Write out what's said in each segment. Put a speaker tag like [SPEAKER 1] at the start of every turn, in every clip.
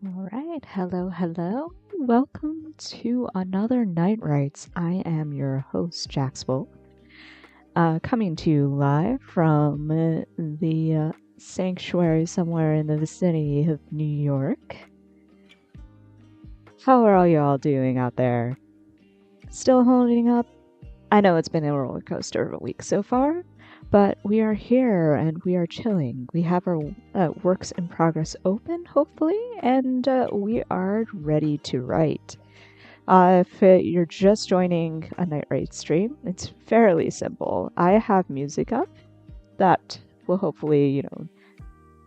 [SPEAKER 1] All right, hello. Welcome to another Night Rights. I am your host, Jax Wolff, coming to you live from the sanctuary somewhere in the vicinity of New York. How are all y'all doing out there? Still holding up? I know it's been a roller coaster of a week so far, but we are here and we are chilling. We have our works in progress open, hopefully, and we are ready to write. If you're just joining a Night Raid stream, it's fairly simple. I have music up that will hopefully,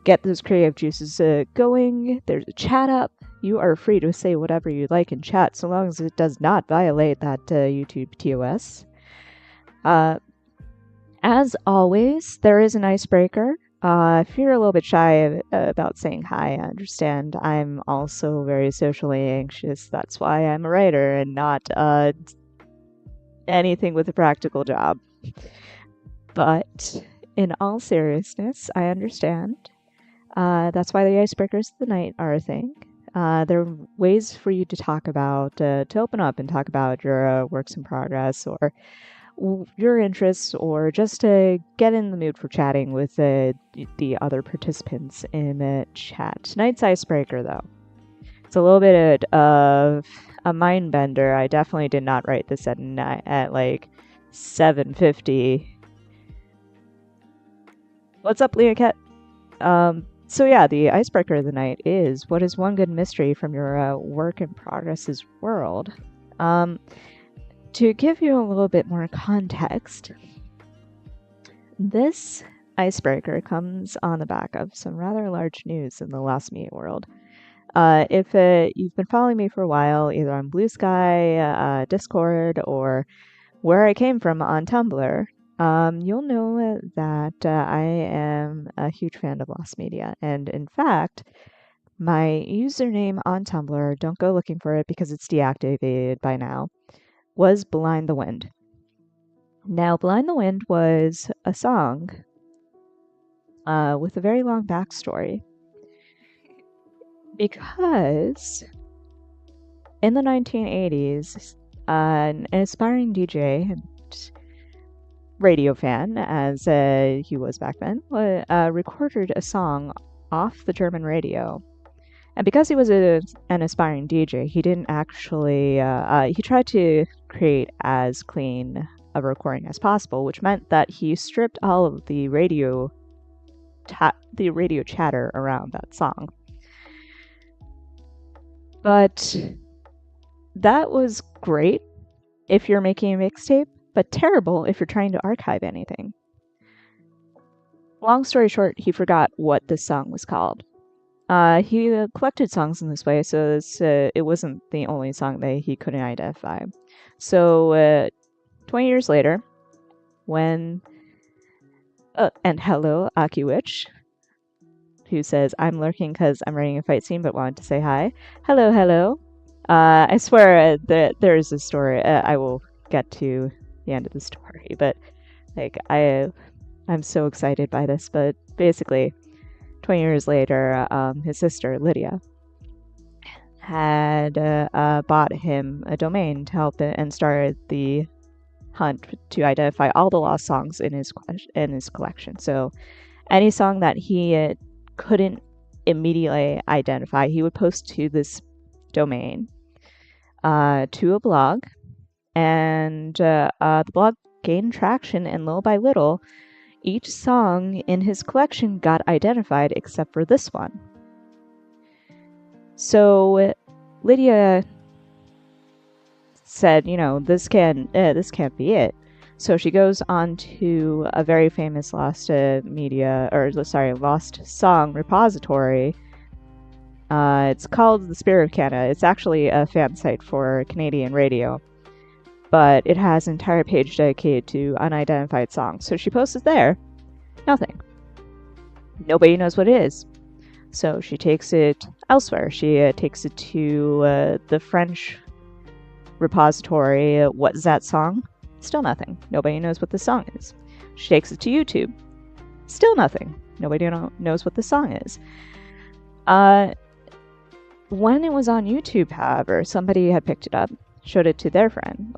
[SPEAKER 1] get those creative juices going. There's a chat up. You are free to say whatever you like in chat, so long as it does not violate that YouTube TOS. As always, there is an icebreaker. If you're a little bit shy about saying hi, I understand. I'm also very socially anxious. That's why I'm a writer and not anything with a practical job. But in all seriousness, I understand. That's why the icebreakers of the night are a thing. There are ways for you to talk about, to open up and talk about your works in progress or your interests, or just to get in the mood for chatting with the other participants in the chat. Tonight's icebreaker, though, it's a little bit of a mind bender. I definitely did not write this at like 7:50. What's up, Leah Cat? So yeah, the icebreaker of the night is, what is one good mystery from your work in progress's world? To give you a little bit more context, this icebreaker comes on the back of some rather large news in the Lost Media world. If you've been following me for a while, either on Blue Sky, Discord, or where I came from on Tumblr, you'll know that I am a huge fan of Lost Media. And in fact, my username on Tumblr, don't go looking for it because it's deactivated by now, was Blind the Wind. Now, Blind the Wind was a song with a very long backstory, because in the 1980s, an aspiring DJ and radio fan, as he was back then, recorded a song off the German radio. And because he was an aspiring DJ, he didn't actually, he tried to create as clean a recording as possible, which meant that he stripped all of the radio chatter around that song. But that was great if you're making a mixtape, but terrible if you're trying to archive anything. Long story short, he forgot what this song was called. He collected songs in this way, so it wasn't the only song that he couldn't identify. So 20 years later, when and hello, Akiwitch, who says, I'm lurking because I'm writing a fight scene but wanted to say hi. Hello. I swear there is a story. I will get to the end of the story, but like I'm so excited by this. But basically, 20 years later, his sister, Lydia, had bought him a domain to help it and started the hunt to identify all the lost songs in his collection. So any song that he couldn't immediately identify, he would post to this domain, to a blog, and the blog gained traction, and little by little, each song in his collection got identified except for this one. So Lydia said, this can't be it. So she goes on to a very famous lost song repository. It's called the Spirit of Canada. It's actually a fan site for Canadian radio, but it has an entire page dedicated to unidentified songs. So she posts it there. Nothing. Nobody knows what it is. So she takes it elsewhere. She takes it to the French repository. What's that song? Still nothing. Nobody knows what the song is. She takes it to YouTube. Still nothing. Nobody knows what the song is. When it was on YouTube, however, somebody had picked it up, showed it to their friend.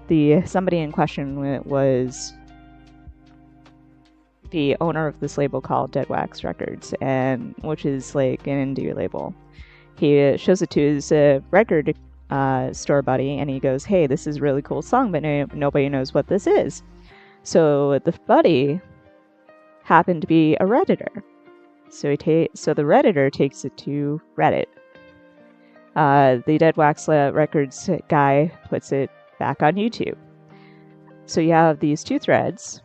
[SPEAKER 1] The somebody in question was the owner of this label called Dead Wax Records, and which is like an indie label. He shows it to his record store buddy, and he goes, "Hey, this is a really cool song, but nobody knows what this is." So the buddy happened to be a Redditor. So the Redditor takes it to Reddit. The Dead Wax Records guy puts it back on YouTube. So you have these two threads.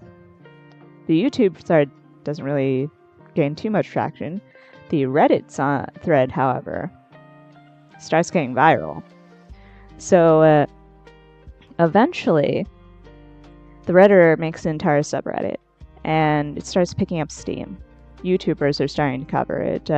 [SPEAKER 1] The YouTube thread doesn't really gain too much traction. The Reddit thread, however, starts getting viral. So eventually, the Redditor makes an entire subreddit, and it starts picking up steam. YouTubers are starting to cover it.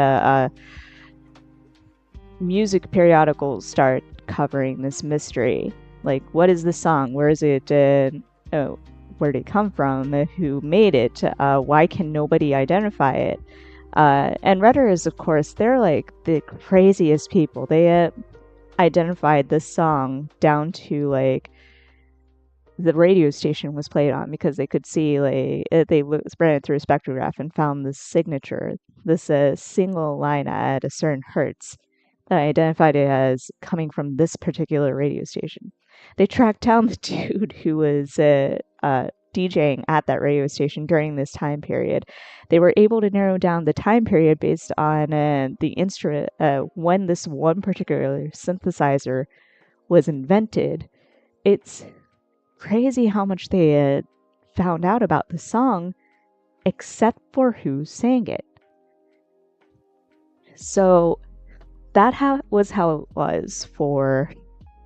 [SPEAKER 1] Music periodicals start covering this mystery. Like, what is this song? Where is it? Where did it come from? Who made it? Why can nobody identify it? And Redditors, of course, they're like the craziest people. They identified this song down to like the radio station was played on, because they could see, like, they ran it through a spectrograph and found this signature, this single line at a certain hertz that identified it as coming from this particular radio station. They tracked down the dude who was DJing at that radio station during this time period. They were able to narrow down the time period based on the instrument, when this one particular synthesizer was invented. It's crazy how much they found out about the song, except for who sang it. So that was how it was for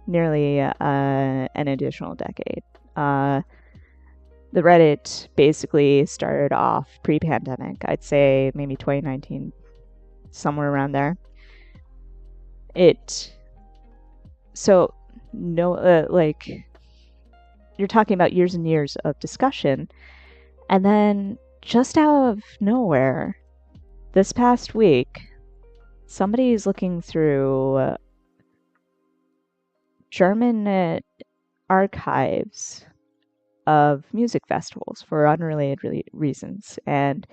[SPEAKER 1] nearly an additional decade. The Reddit basically started off pre-pandemic. I'd say maybe 2019, somewhere around there. You're talking about years and years of discussion, and then just out of nowhere, this past week, somebody is looking through German archives of music festivals for unrelated reasons, and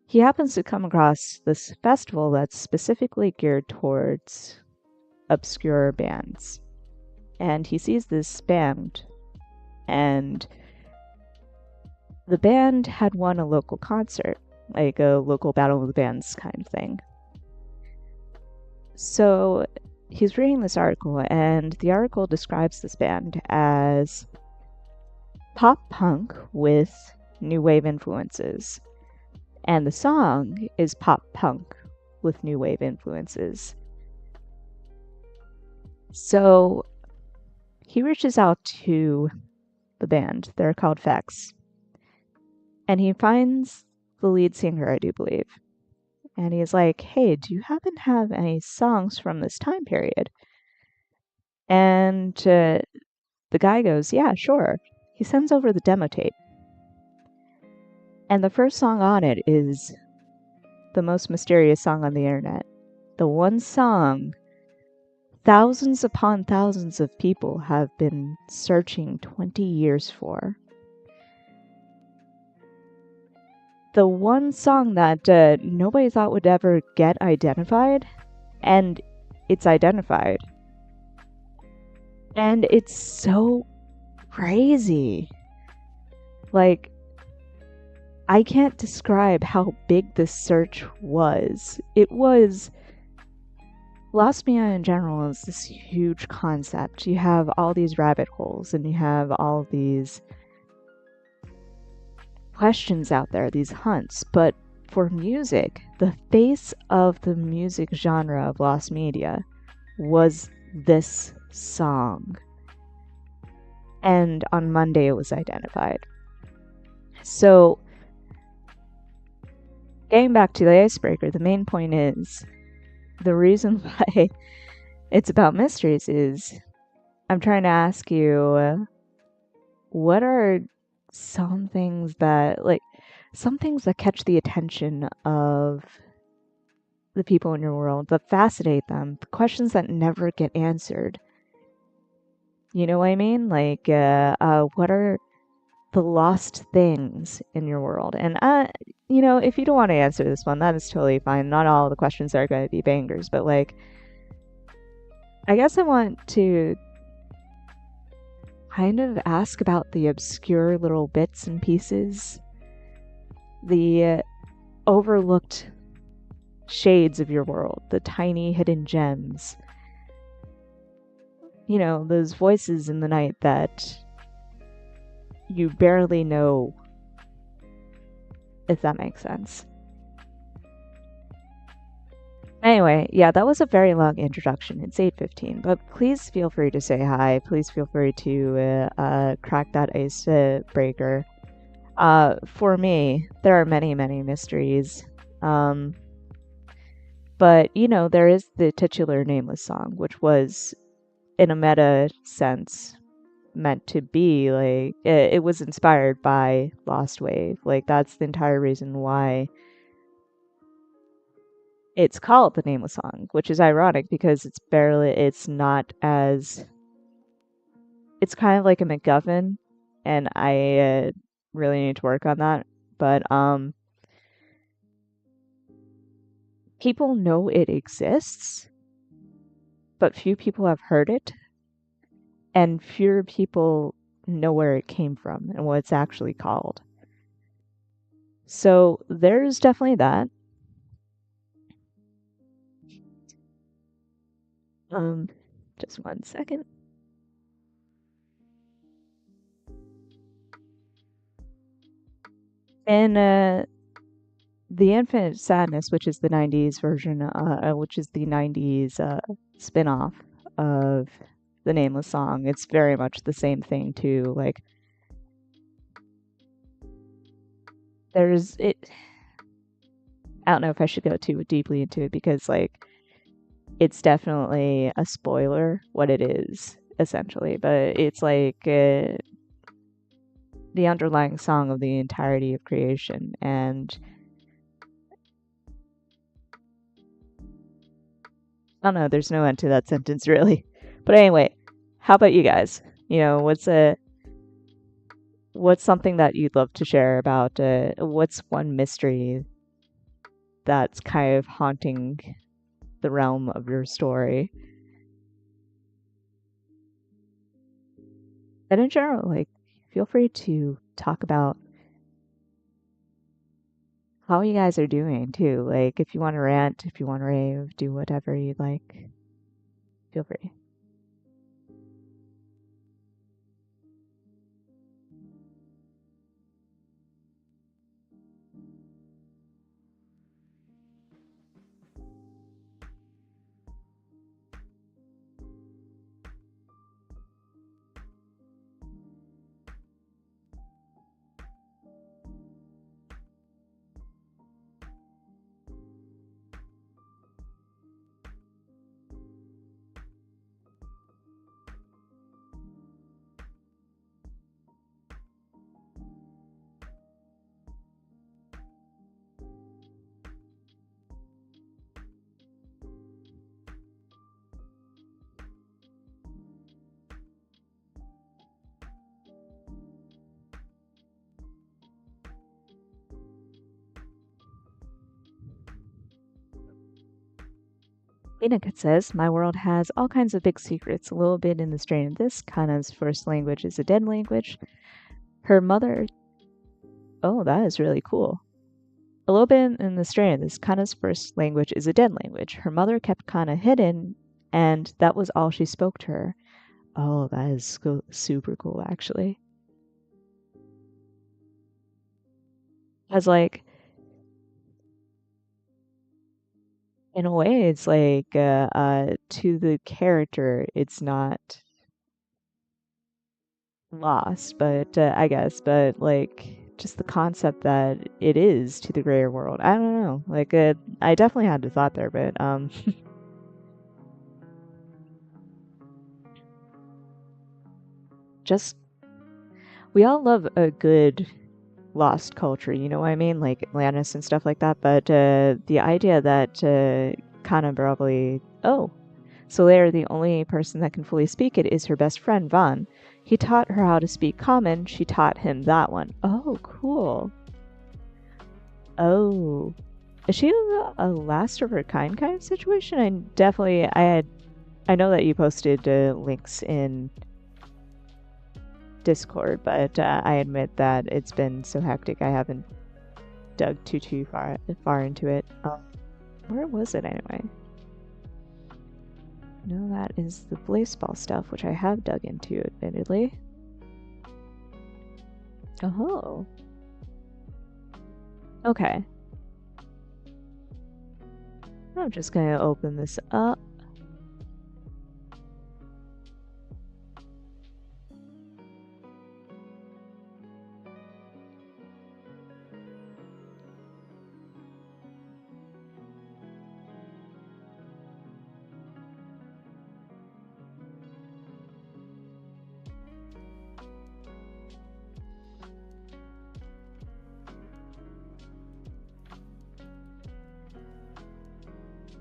[SPEAKER 1] he happens to come across this festival that's specifically geared towards obscure bands. And he sees this band, and the band had won a local concert, like a local Battle of the Bands kind of thing. So he's reading this article, and the article describes this band as pop punk with new wave influences. And the song is pop punk with new wave influences. So he reaches out to the band. They're called Fex. And he finds the lead singer, I do believe. And he's like, "Hey, do you happen to have any songs from this time period?" And the guy goes, "Yeah, sure." He sends over the demo tape. And the first song on it is the most mysterious song on the internet. The one song thousands upon thousands of people have been searching 20 years for. The one song that nobody thought would ever get identified, and it's identified. And it's so crazy. Like, I can't describe how big this search was. It was... Lost Media in general is this huge concept. You have all these rabbit holes, and you have all these questions out there, these hunts. But for music, the face of the music genre of Lost Media was this song. And on Monday it was identified. So, getting back to the icebreaker, the main point is, the reason why it's about mysteries is I'm trying to ask you, what are some things that catch the attention of the people in your world that fascinate them, the questions that never get answered. You know what I mean? Like, what are the lost things in your world? And, if you don't want to answer this one, that is totally fine. Not all the questions are going to be bangers, but like, I guess I want to kind of ask about the obscure little bits and pieces, the overlooked shades of your world, the tiny hidden gems. Those voices in the night that you barely know, if that makes sense. Anyway, yeah, that was a very long introduction. It's 8:15, but please feel free to say hi. Please feel free to crack that ice breaker. For me, there are many, many mysteries. But, there is the titular Nameless song, which was, in a meta sense, meant to be like it was inspired by Lost Wave. Like, that's the entire reason why it's called the Nameless Song, which is ironic because it's kind of like a MacGuffin, and I really need to work on that. But people know it exists, but few people have heard it, and fewer people know where it came from and what it's actually called. So there's definitely that. Just one second. And the Infinite Sadness, which is the 90s version, which is the 90s spin-off of the Nameless Song, it's very much the same thing too. Like, there's it. I don't know if I should go too deeply into it because, like, it's definitely a spoiler what it is essentially, but it's like the underlying song of the entirety of creation. And I don't know, there's no end to that sentence really. But anyway, how about you guys? What's something that you'd love to share about what's one mystery that's kind of haunting the realm of your story? And in general, like, feel free to talk about how you guys are doing too. Like, if you want to rant, if you want to rave, do whatever you'd like. Feel free. Enoch says, my world has all kinds of big secrets, a little bit in the strain of this. Kana's first language is a dead language. Her mother... Oh, that is really cool. A little bit in the strain of this. Kana's first language is a dead language. Her mother kept Kana hidden, and that was all she spoke to her. Oh, that is super cool, actually. As, like, in a way, it's like, to the character, it's not lost, but I guess, but like just the concept that it is to the greater world. I don't know. Like, I definitely had a thought there, but just we all love a good lost culture, you know what I mean? Like Atlantis and stuff like that. But the idea that Kana probably, oh, so they're the only person that can fully speak it is her best friend, Van. He taught her how to speak common. She taught him that one. Oh, cool. Oh. Is she a last of her kind of situation? I know that you posted links in Discord, but I admit that it's been so hectic I haven't dug too far into it. Where was it anyway? No, that is the baseball stuff, which I have dug into, admittedly. Oh. Okay. I'm just gonna open this up.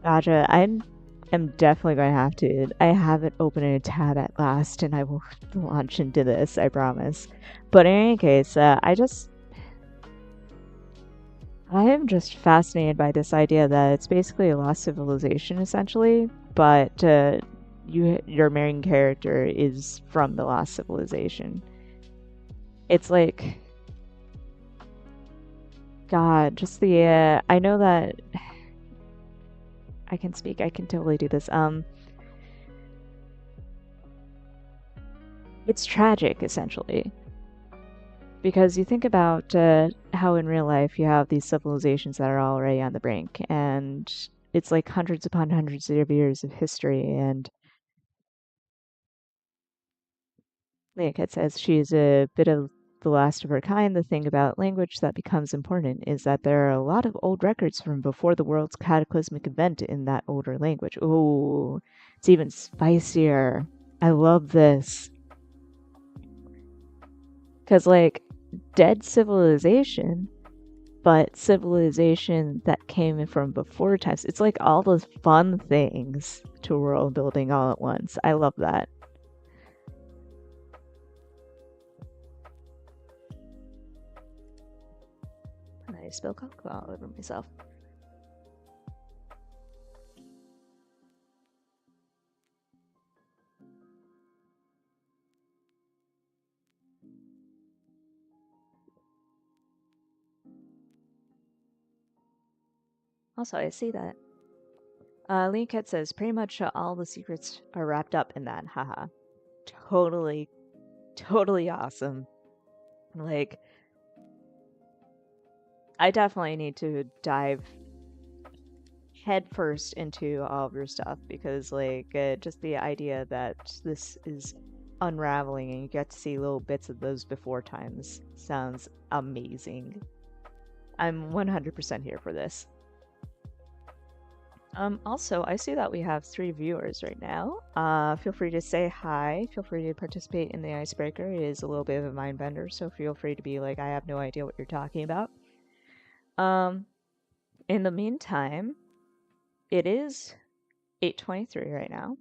[SPEAKER 1] Gotcha. am definitely going to have to. I haven't opened a tab at last, and I will launch into this, I promise. But in any case, I am just fascinated by this idea that it's basically a lost civilization, essentially, but your main character is from the lost civilization. It's like, God, just the I know that I can speak. I can totally do this. It's tragic, essentially, because you think about how in real life you have these civilizations that are already on the brink, and it's like hundreds upon hundreds of years of history. And like it says, she is a bit of the last of her kind. The thing about language that becomes important is that there are a lot of old records from before the world's cataclysmic event in that older language. Ooh, it's even spicier. I love this. Because, like, dead civilization, but civilization that came from before times. It's like all those fun things to world building all at once. I love that. And I spill cocoa all over myself. Also, I see that. Leancat says pretty much all the secrets are wrapped up in that. Haha. Totally, totally awesome. Like, I definitely need to dive headfirst into all of your stuff because, like, just the idea that this is unraveling and you get to see little bits of those before times sounds amazing. I'm 100% here for this. Also, I see that we have 3 viewers right now. Feel free to say hi. Feel free to participate in the icebreaker. It is a little bit of a mind bender, so feel free to be like, I have no idea what you're talking about. In the meantime, it is 8:23 right now.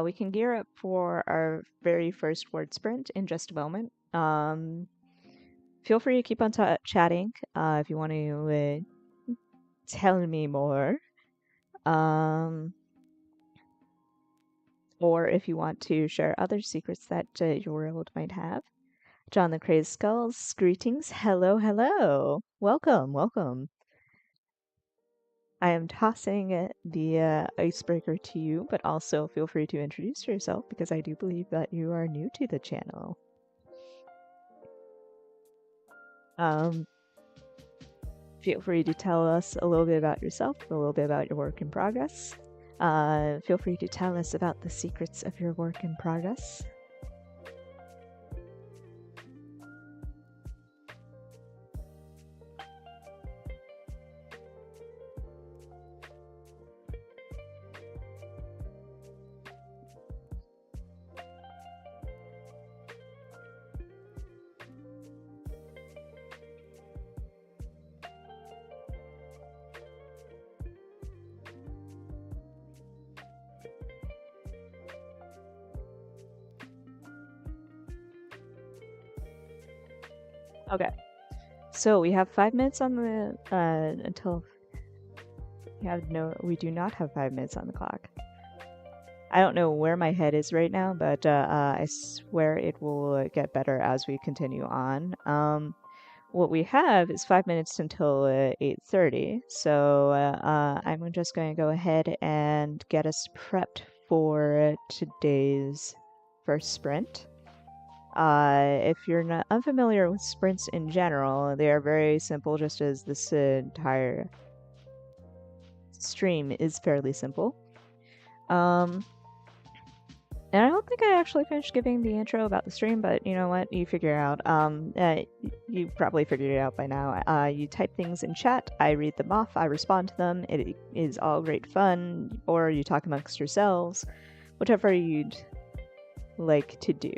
[SPEAKER 1] We can gear up for our very first word sprint in just a moment. Feel free to keep on chatting if you want to tell me more. Or if you want to share other secrets that your world might have. John the Crazed Skulls, greetings. Hello, hello. Welcome, welcome. I am tossing the icebreaker to you, but also feel free to introduce yourself because I do believe that you are new to the channel. Feel free to tell us a little bit about yourself, a little bit about your work in progress. Feel free to tell us about the secrets of your work in progress. Okay. So we have 5 minutes on the until we do not have 5 minutes on the clock. I don't know where my head is right now, but I swear it will get better as we continue on. What we have is 5 minutes until 8:30, so I'm just going to go ahead and get us prepped for today's first sprint. If you're not unfamiliar with sprints in general, they are very simple, just as this entire stream is fairly simple. And I don't think I actually finished giving the intro about the stream, but you know what? You figure it out. You probably figured it out by now. You type things in chat, I read them off, I respond to them. It is all great fun, or you talk amongst yourselves, whatever you'd like to do.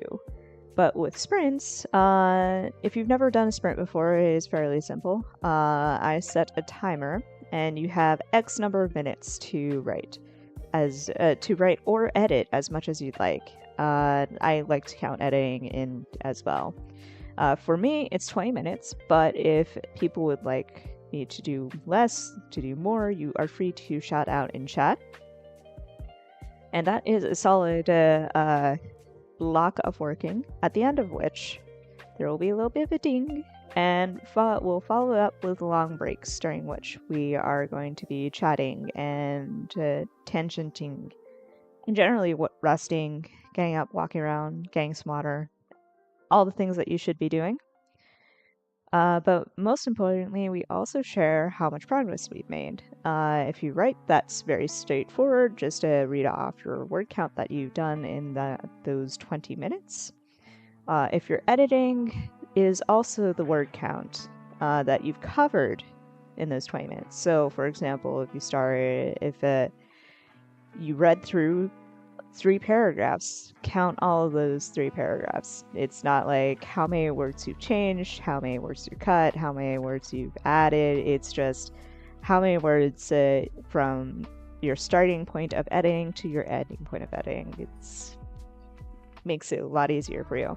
[SPEAKER 1] But with sprints, if you've never done a sprint before, it is fairly simple. I set a timer, and you have X number of minutes to write. To write or edit as much as you'd like. I like to count editing in as well. For me, it's 20 minutes, but if people would like me to do less, to do more, you are free to shout out in chat. And that is a solid block of working, at the end of which there will be a little bit of a ding, and we'll follow up with long breaks during which we are going to be chatting and tangenting, and generally resting, getting up, walking around, getting some water, all the things that you should be doing. But most importantly, we also share how much progress we've made. If you write, that's very straightforward, just to read off your word count that you've done in those 20 minutes. If you're editing, is also the word count that you've covered in those 20 minutes. So, for example, if you read through 3 paragraphs, count all of those 3 paragraphs. It's not like how many words you've changed, how many words you cut, how many words you've added. It's just how many words from your starting point of editing to your ending point of editing. It makes it a lot easier for you.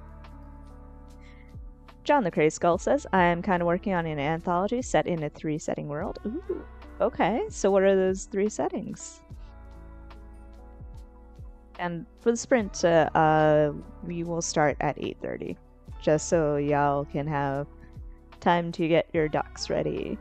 [SPEAKER 1] John the Crazy Skull says, I'm kind of working on an anthology set in a 3-setting world. Ooh, okay. So what are those 3 settings? And for the sprint, we will start at 8:30, just so y'all can have time to get your ducks ready.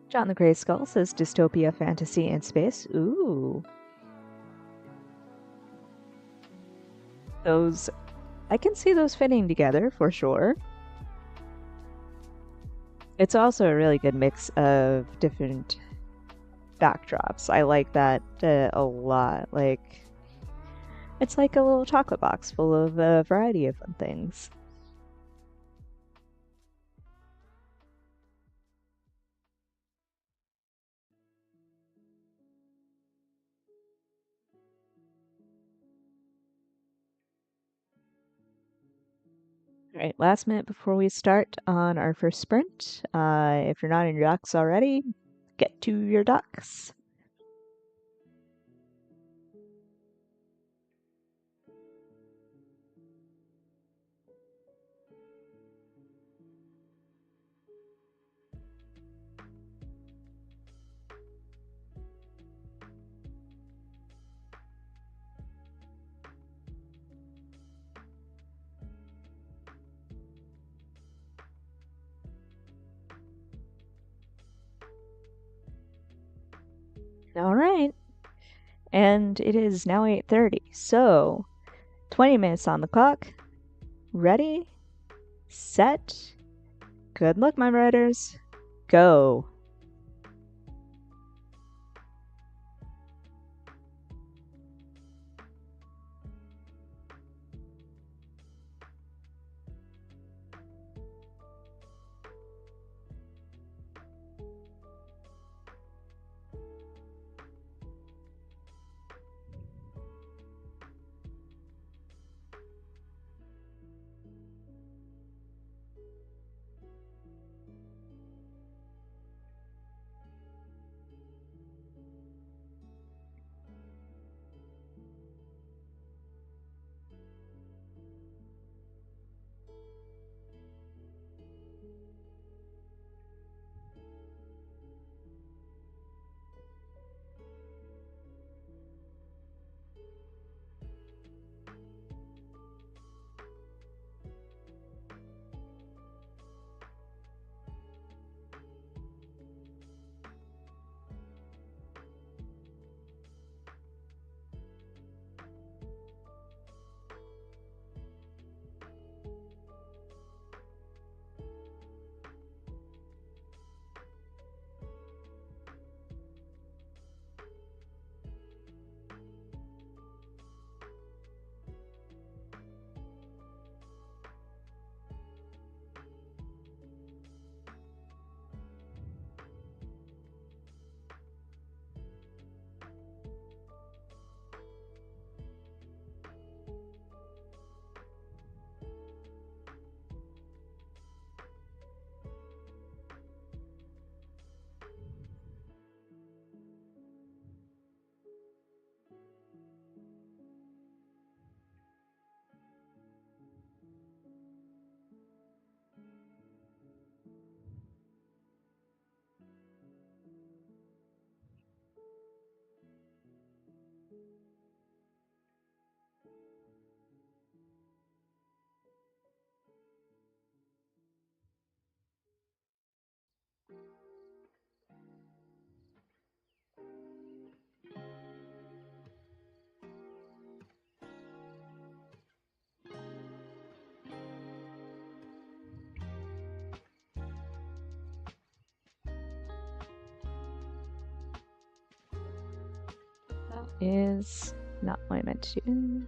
[SPEAKER 1] John the Grey Skull says dystopia, fantasy, and space. Ooh. I can see those fitting together for sure. It's also a really good mix of different backdrops. I like that a lot. It's like a little chocolate box full of a variety of fun things. All right, last minute before we start on our first sprint. If you're not in your ducks already, get to your ducks. All right. And it is now 8:30. So, 20 minutes on the clock. Ready, set, good luck, my riders. Go. That is not what I meant to do.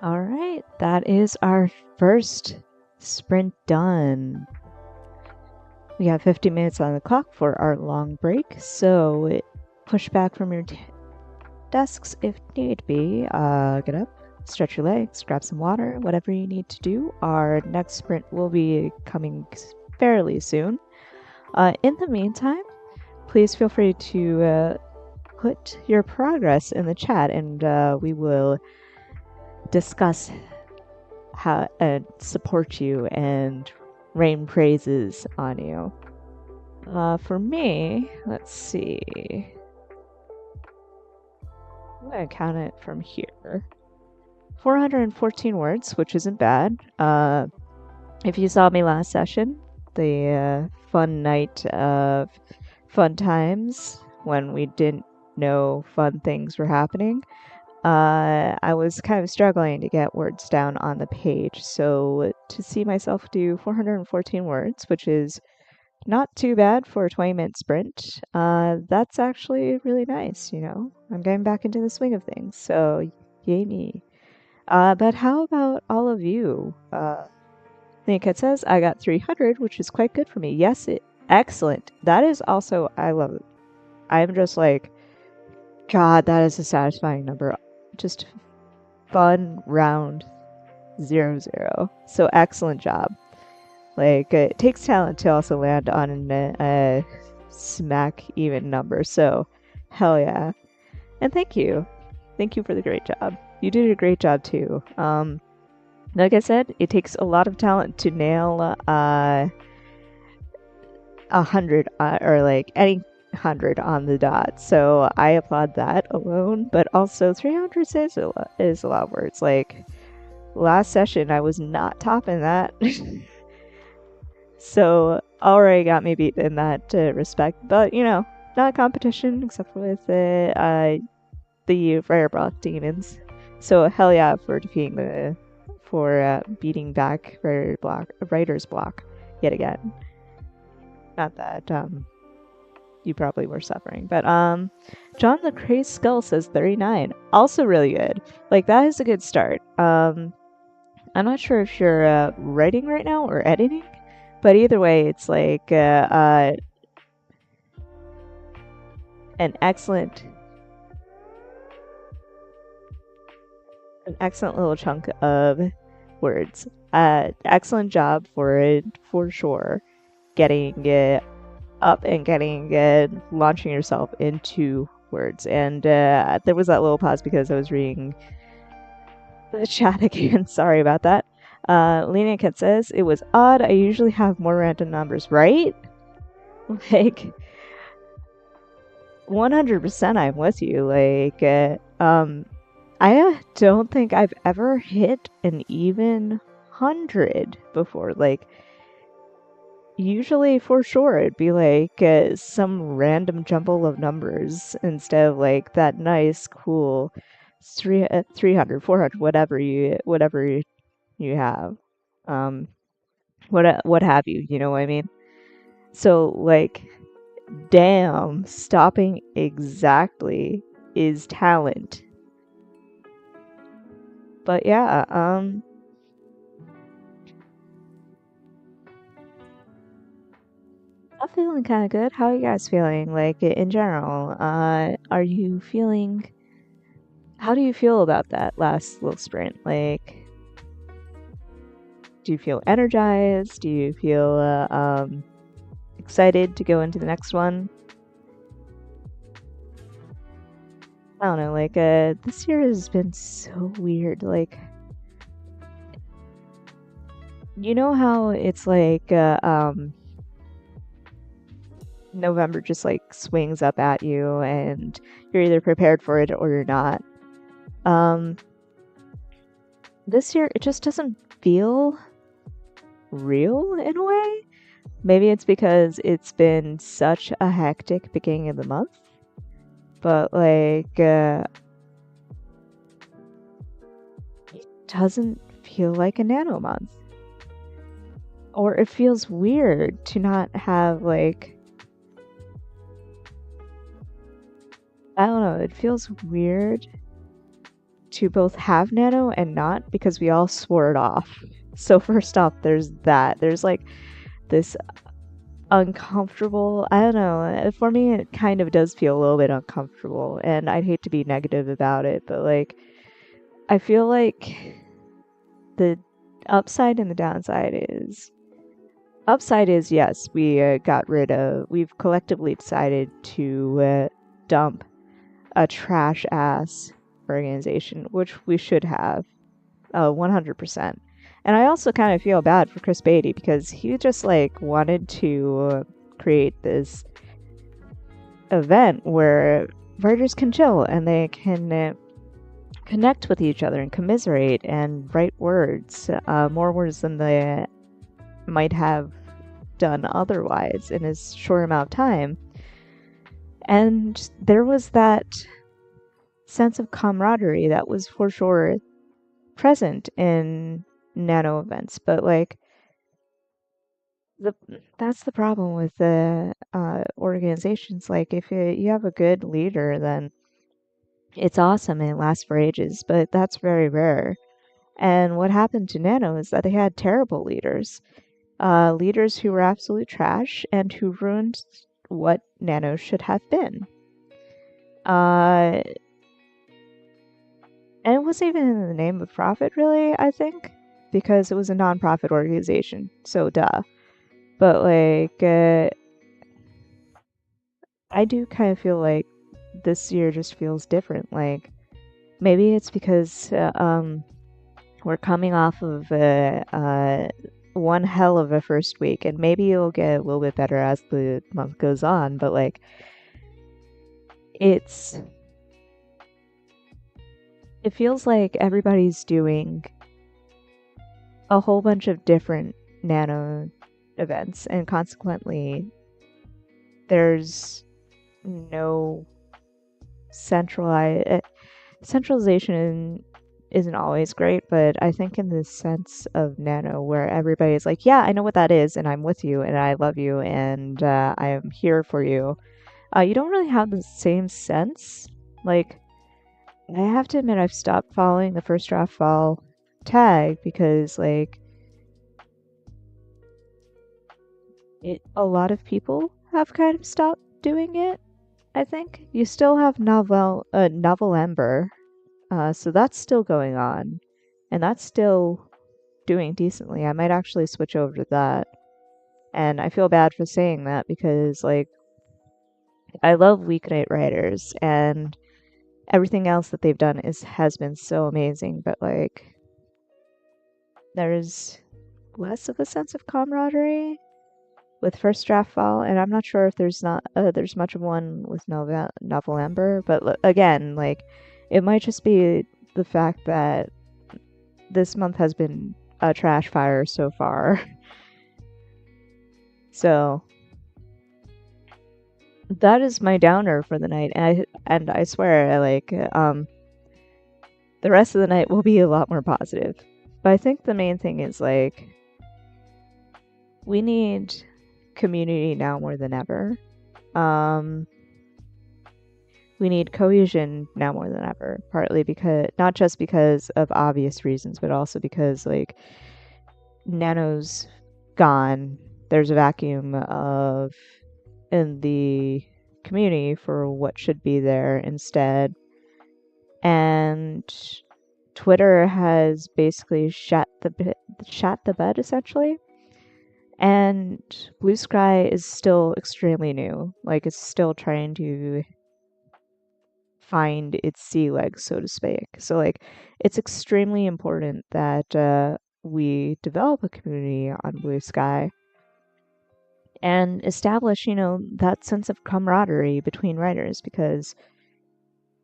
[SPEAKER 1] All right, that is our first sprint done. We have 50 minutes on the clock for our long break, so push back from your desks if need be. Get up, stretch your legs, grab some water, whatever you need to do. Our next sprint will be coming fairly soon. In the meantime, please feel free to put your progress in the chat, and we will discuss how and support you and rain praises on you. For me, let's see. I'm gonna count it from here. 414 words, which isn't bad. If you saw me last session, the fun night of fun times when we didn't know fun things were happening, I was kind of struggling to get words down on the page. So to see myself do 414 words, which is not too bad for a 20-minute sprint, that's actually really nice, you know? I'm getting back into the swing of things, so yay me. But how about all of you? Niket says, I got 300, which is quite good for me. Yes, excellent. That is also, I love it. I'm just like, God, that is a satisfying number. Just fun, round, 0, 0. So excellent job. Like, it takes talent to also land on a smack even number. So, hell yeah. And thank you. Thank you for the great job. You did a great job too. Like I said, it takes a lot of talent to nail 100 or like any 100 on the dot. So I applaud that alone. But also 300 is a lot of words. Like last session, I was not topping that. So already got me beat in that respect. But you know, not a competition except for with the rare block demons. So hell yeah for defeating beating back writer's block yet again. Not that you probably were suffering, but John the Crazed Skull says 39, also really good. Like that is a good start. I'm not sure if you're writing right now or editing, but either way, it's like an excellent little chunk of words. Excellent job for sure. Getting it up and launching yourself into words. And there was that little pause because I was reading the chat again. Sorry about that. Lena Kit says, it was odd. I usually have more random numbers, right? Like, 100% I'm with you. Like, I don't think I've ever hit an even 100 before. Like, usually for sure it'd be like some random jumble of numbers instead of like that nice, cool 300, 400, whatever you have. What have you, you know what I mean? So like, damn, stopping exactly is talent. But yeah, I'm feeling kind of good. How are you guys feeling? Like in general, are you feeling? How do you feel about that last little sprint? Like, do you feel energized? Do you feel excited to go into the next one? I don't know. Like, this year has been so weird. Like, you know how it's like November just like swings up at you and you're either prepared for it or you're not. This year it just doesn't feel real in a way. Maybe it's because it's been such a hectic beginning of the month, but like it doesn't feel like a nano month. Or it feels weird to not have like, I don't know, it feels weird to both have Nano and not, because we all swore it off. So first off, there's that. There's like this uncomfortable, I don't know, for me it kind of does feel a little bit uncomfortable, and I'd hate to be negative about it, but like I feel like the upside and the downside is yes, we've collectively decided to dump a trash ass organization, which we should have 100%. And I also kind of feel bad for Chris Beatty, because he just like wanted to create this event where writers can chill and they can connect with each other and commiserate and write words, more words than they might have done otherwise in a short amount of time. And there was that sense of camaraderie that was for sure present in Nano events, but like that's the problem with the organizations. Like if you have a good leader, then it's awesome and it lasts for ages, but that's very rare. And what happened to Nano is that they had terrible leaders, leaders who were absolute trash and who ruined what Nano should have been. And it wasn't even in the name of profit, really, I think, because it was a non-profit organization, so duh. But like, I do kind of feel like this year just feels different. Like, maybe it's because we're coming off of one hell of a first week, and maybe it'll get a little bit better as the month goes on, but like, it feels like everybody's doing a whole bunch of different Nano events, and consequently there's no centralization isn't always great, but I think in this sense of Nano where everybody's like, yeah, I know what that is, and I'm with you, and I love you, and I am here for you, you don't really have the same sense. Like, I have to admit, I've stopped following the First Draft Fall tag because, like, a lot of people have kind of stopped doing it. I think you still have Novel Ember, so that's still going on, and that's still doing decently. I might actually switch over to that, and I feel bad for saying that because, like, I love weeknight writers, and everything else that they've done has been so amazing, but like, there's less of a sense of camaraderie with First Draft Fall, and I'm not sure if there's much of one with Novel Ember, but again, like, it might just be the fact that this month has been a trash fire so far. So that is my downer for the night, and I swear, like, the rest of the night will be a lot more positive. But I think the main thing is, like, we need community now more than ever. We need cohesion now more than ever, partly because, not just because of obvious reasons, but also because, like, Nano's gone. There's a vacuum in the community for what should be there instead. And Twitter has basically shat the bed, essentially. And Blue Sky is still extremely new. Like, it's still trying to find its sea legs, so to speak. So, like, it's extremely important that we develop a community on Blue Sky and establish, that sense of camaraderie between writers, because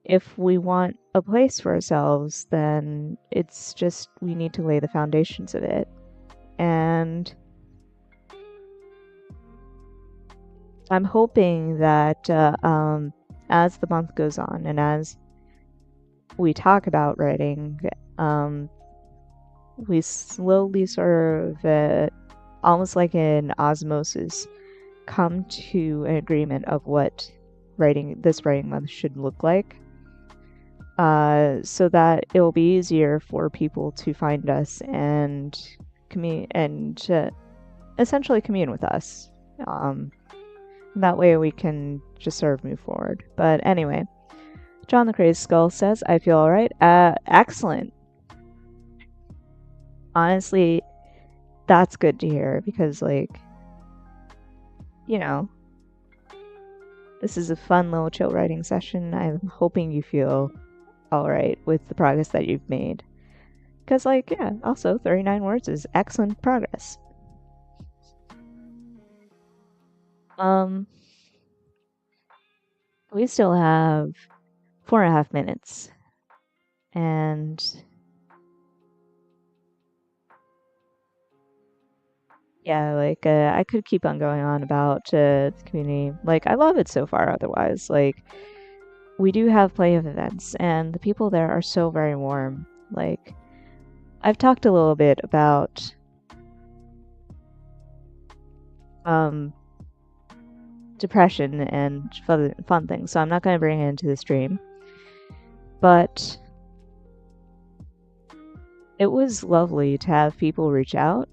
[SPEAKER 1] if we want a place for ourselves, then it's just, we need to lay the foundations of it. And I'm hoping that as the month goes on and as we talk about writing, we slowly sort of, almost like in osmosis, come to an agreement of what this writing month should look like. so that it will be easier for people to find us and essentially commune with us. Um, that way we can just sort of move forward. But anyway, John the Crazed Skull says, I feel alright. Excellent. Honestly, that's good to hear because, like, you know, this is a fun little chill writing session. I'm hoping you feel alright with the progress that you've made. Because, like, yeah, also 39 words is excellent progress. We still have 4.5 minutes. And yeah, like, I could keep on going on about the community. Like, I love it so far otherwise. Like, we do have plenty of events, and the people there are so very warm. Like, I've talked a little bit about depression and fun things, so I'm not going to bring it into the stream. But it was lovely to have people reach out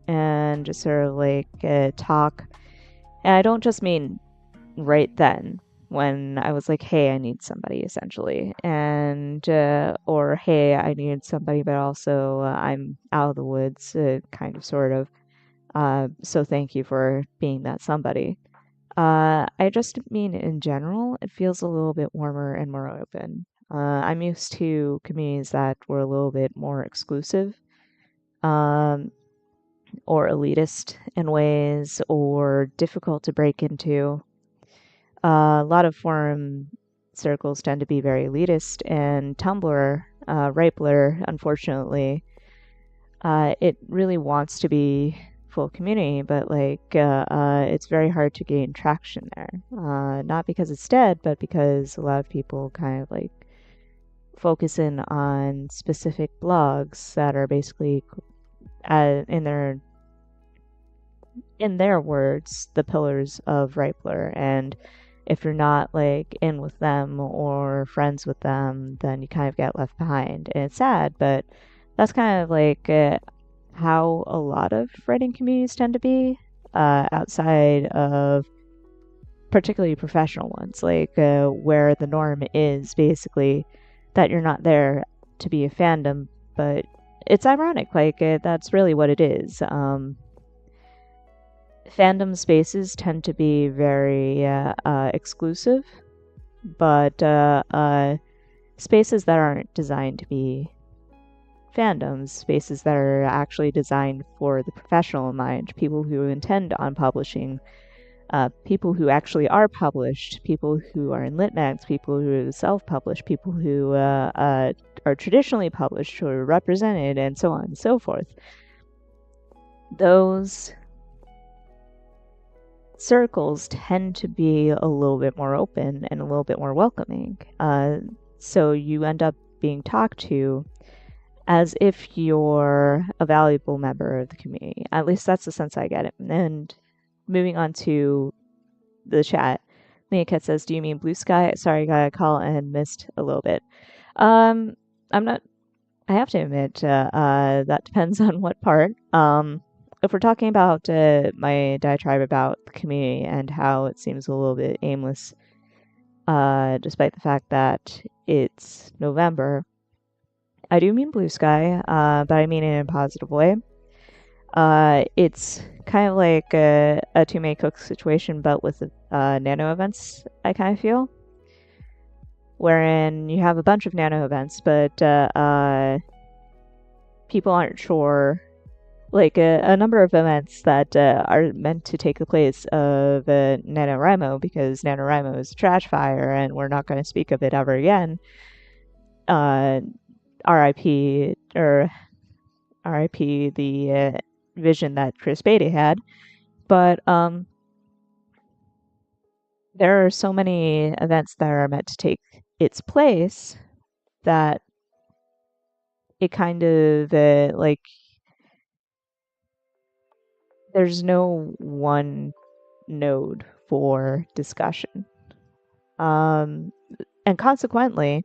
[SPEAKER 1] and just sort of like talk. And I don't just mean right then when I was like, hey, I need somebody, essentially. And, or hey, I need somebody, but also I'm out of the woods, kind of, sort of. So thank you for being that somebody. I just mean in general, it feels a little bit warmer and more open. I'm used to communities that were a little bit more exclusive, um, or elitist in ways, or difficult to break into. A lot of forum circles tend to be very elitist, and Tumblr, Rippler, unfortunately, it really wants to be full community, but like it's very hard to gain traction there. Not because it's dead, but because a lot of people kind of like focus in on specific blogs that are basically, in their words, the pillars of Rippler. And if you're not like in with them or friends with them, then you kind of get left behind. And it's sad, but that's kind of like how a lot of writing communities tend to be, outside of particularly professional ones, like where the norm is basically that you're not there to be a fandom, but it's ironic, like that's really what it is. Fandom spaces tend to be very exclusive, but spaces that aren't designed to be fandoms, spaces that are actually designed for the professional in mind, people who intend on publishing, people who actually are published, people who are in lit mags, people who self-publish, people who are traditionally published or represented, and so on and so forth. Those circles tend to be a little bit more open and a little bit more welcoming. So you end up being talked to as if you're a valuable member of the community. At least that's the sense I get it. And moving on to the chat, Leah Cat says, do you mean Blue Sky? Sorry, I got a call and missed a little bit. I'm not, I have to admit, that depends on what part. If we're talking about my diatribe about the community and how it seems a little bit aimless, despite the fact that it's November, I do mean Blue Sky, but I mean it in a positive way. It's kind of like a Too Many Cooks situation, but with nano events, I kind of feel. Wherein you have a bunch of nano events, but people aren't sure. Like a number of events that are meant to take the place of NaNoWriMo, because NaNoWriMo is a trash fire and we're not going to speak of it ever again. RIP, or RIP the vision that Chris Beatty had. But there are so many events that are meant to take its place that it kind of like there's no one node for discussion. And consequently,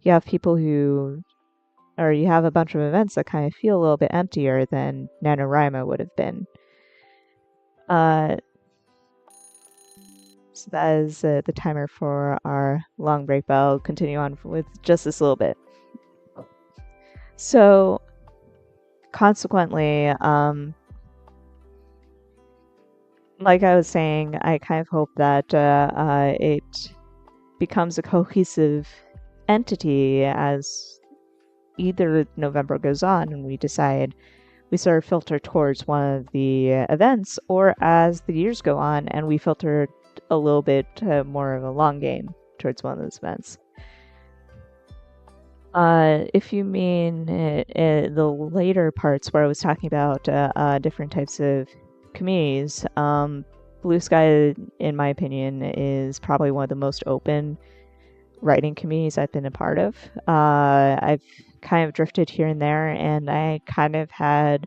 [SPEAKER 1] you have people who, or you have a bunch of events that kind of feel a little bit emptier than NaNoWriMo would have been. So that is the timer for our long break, but I'll continue on with just this little bit. So, consequently, like I was saying, I kind of hope that it becomes a cohesive entity as either November goes on and we decide we sort of filter towards one of the events, or as the years go on and we filter a little bit more of a long game towards one of those events. If you mean the later parts where I was talking about different types of communities, Blue Sky, in my opinion, is probably one of the most open writing communities I've been a part of. I've kind of drifted here and there, and I kind of had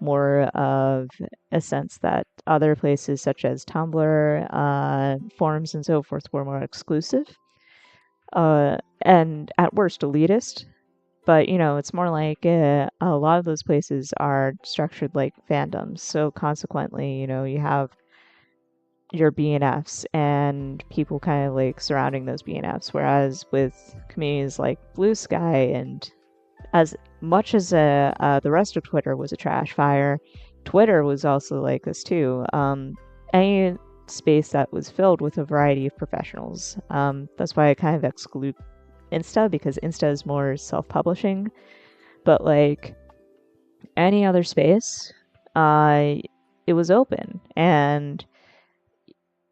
[SPEAKER 1] more of a sense that other places such as Tumblr, forums, and so forth were more exclusive, and at worst elitist. But it's more like a lot of those places are structured like fandoms. So consequently, you have your BNFs and people kind of like surrounding those BNFs. Whereas with communities like Blue Sky, and as much as the rest of Twitter was a trash fire, Twitter was also like this too. Any space that was filled with a variety of professionals. That's why I kind of exclude Insta, because Insta is more self-publishing. But like any other space, it was open and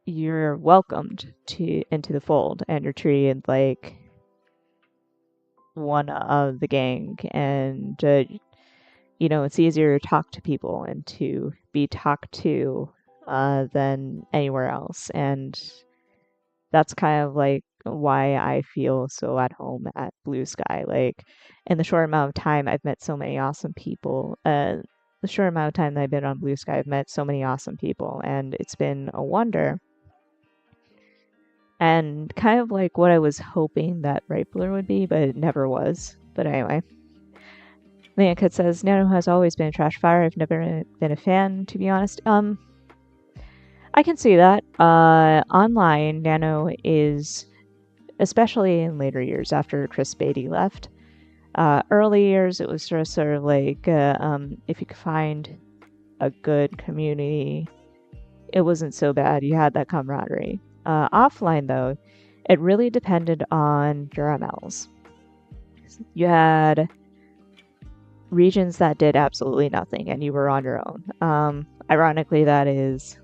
[SPEAKER 1] you're welcomed into the fold, and you're treated like one of the gang, and it's easier to talk to people and to be talked to than anywhere else. And that's kind of like why I feel so at home at Blue Sky. Like in the short amount of time I've met so many awesome people. The short amount of time that I've been on Blue Sky, I've met so many awesome people, and it's been a wonder. And kind of like what I was hoping that Ripler would be, but it never was. But anyway. Leonkit says, Nano has always been a trash fire. I've never been a fan, to be honest. I can see that. Online, Nano is, especially in later years after Chris Beatty left. Early years, it was sort of like if you could find a good community, it wasn't so bad. You had that camaraderie. Offline, though, it really depended on your MLs. You had regions that did absolutely nothing, and you were on your own. Ironically, that is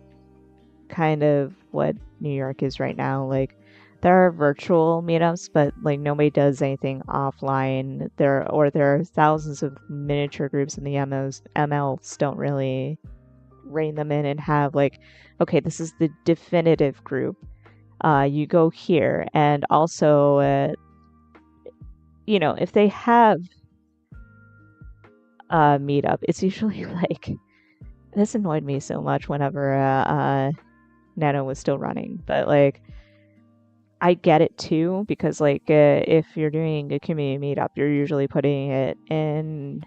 [SPEAKER 1] kind of what New York is right now. Like, there are virtual meetups, but like nobody does anything offline. There are thousands of miniature groups, and the MLs don't really rein them in and have like, okay, this is the definitive group. You go here, and also, if they have a meetup, it's usually like, this annoyed me so much whenever Nano was still running, but like, I get it too, because like if you're doing a community meetup, you're usually putting it in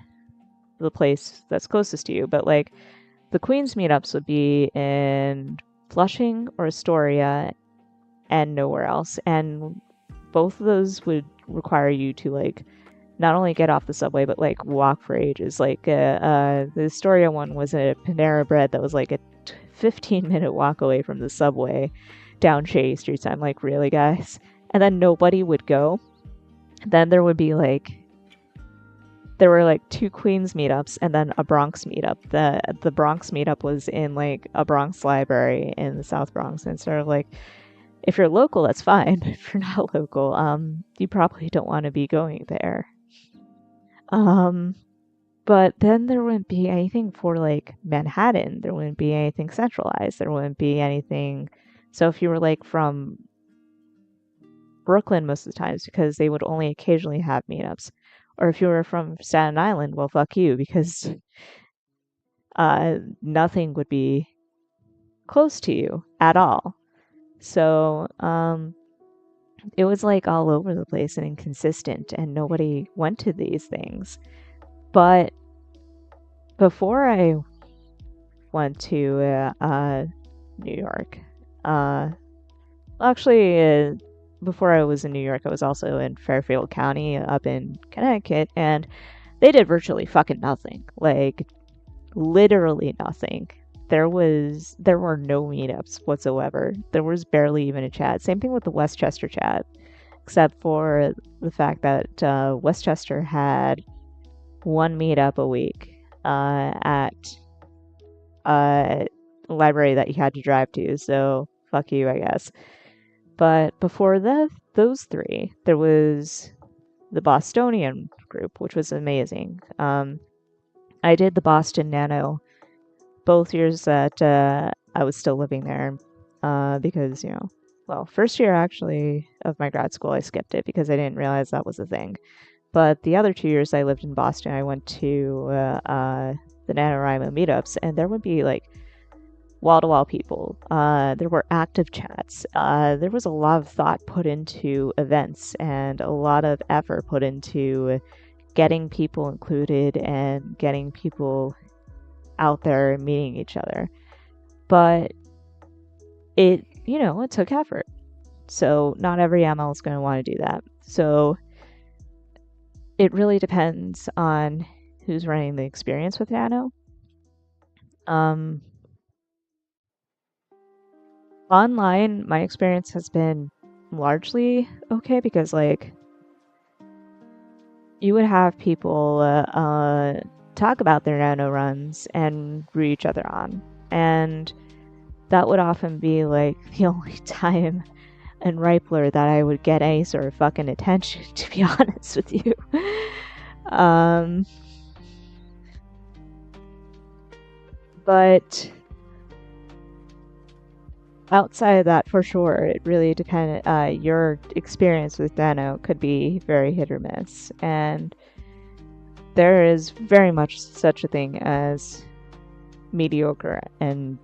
[SPEAKER 1] the place that's closest to you. But like the Queens meetups would be in Flushing or Astoria and nowhere else, and both of those would require you to like not only get off the subway but like walk for ages. Like the Astoria one was a Panera Bread that was like a 15-minute walk away from the subway down Shady Street. So I'm like, really, guys? And then nobody would go. Then there would be like, there were like 2 Queens meetups and then a Bronx meetup. The Bronx meetup was in like a Bronx library in the South Bronx. And sort of like, if you're local, that's fine. If you're not local, you probably don't want to be going there. But then there wouldn't be anything for like Manhattan. There wouldn't be anything centralized. There wouldn't be anything. So if you were like from Brooklyn most of the times, because they would only occasionally have meetups, or if you were from Staten Island, well, fuck you, because nothing would be close to you at all. So it was like all over the place and inconsistent, and nobody went to these things. But before I went to New York, uh, actually, before I was in New York, I was also in Fairfield County up in Connecticut, and they did virtually fucking nothing. Like, literally nothing. There were no meetups whatsoever. There was barely even a chat. Same thing with the Westchester chat, except for the fact that Westchester had one meetup a week at a library that you had to drive to. So fuck you, I guess. But before those three, there was the Bostonian group, which was amazing. I did the Boston Nano both years that I was still living there, because, well, first year actually of my grad school, I skipped it because I didn't realize that was a thing. But the other 2 years I lived in Boston, I went to the NaNoWriMo meetups, and there would be like wall-to-wall people. There were active chats. There was a lot of thought put into events and a lot of effort put into getting people included and getting people out there meeting each other. But it took effort. So not every ML is going to want to do that. So it really depends on who's running the experience with Nano. Online, my experience has been largely okay because, like, you would have people talk about their nano runs and root each other on. And that would often be, like, the only time in Ripler that I would get any sort of fucking attention, to be honest with you. But outside of that, for sure, it really depended. Your experience with Nano could be very hit or miss, and there is very much such a thing as mediocre and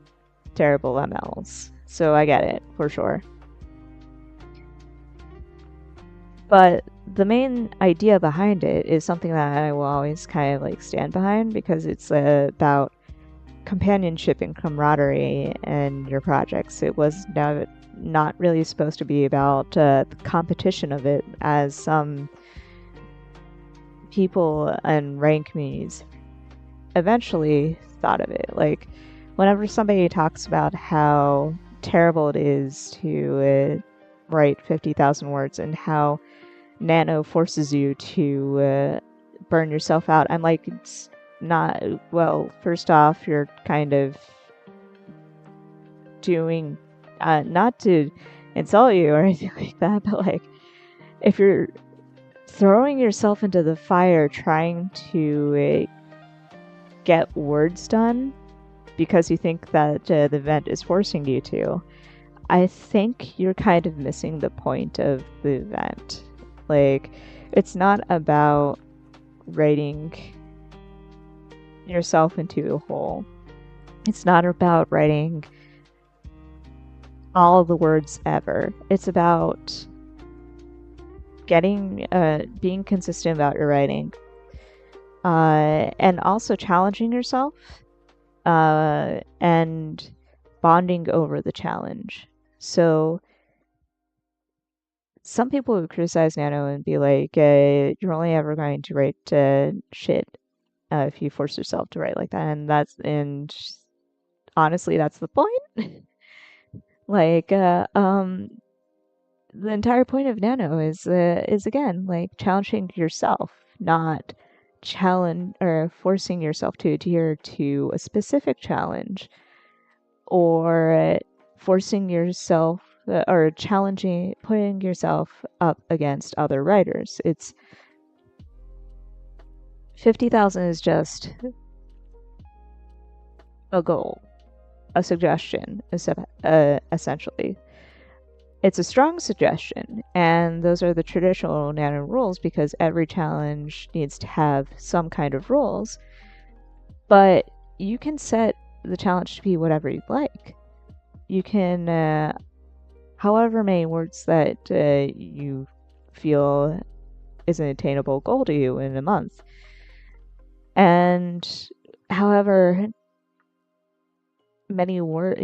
[SPEAKER 1] terrible MLs. So I get it, for sure. But the main idea behind it is something that I will always kind of like stand behind because it's about companionship and camaraderie in your projects. It was not really supposed to be about the competition of it, as some people and writing communities eventually thought of it. Like, whenever somebody talks about how terrible it is to write 50,000 words and how Nano forces you to burn yourself out, I'm like, it's not, well, first off, you're kind of doing, not to insult you or anything like that, but like, if you're throwing yourself into the fire trying to get words done because you think that the event is forcing you to, I think you're kind of missing the point of the event. Like, it's not about writing yourself into a hole. It's not about writing all the words ever. It's about being consistent about your writing, and also challenging yourself, and bonding over the challenge. So some people would criticize Nano and be like, you're only ever going to write shit if you force yourself to write like that. And honestly, that's the point. Like, the entire point of Nano is again, like, challenging yourself, not forcing yourself to adhere to a specific challenge, or forcing yourself or putting yourself up against other writers. It's 50,000 is just a goal, a suggestion, essentially. It's a strong suggestion, and those are the traditional Nano rules because every challenge needs to have some kind of rules, but you can set the challenge to be whatever you'd like. You can however many words that you feel is an attainable goal to you in a month. And however many words,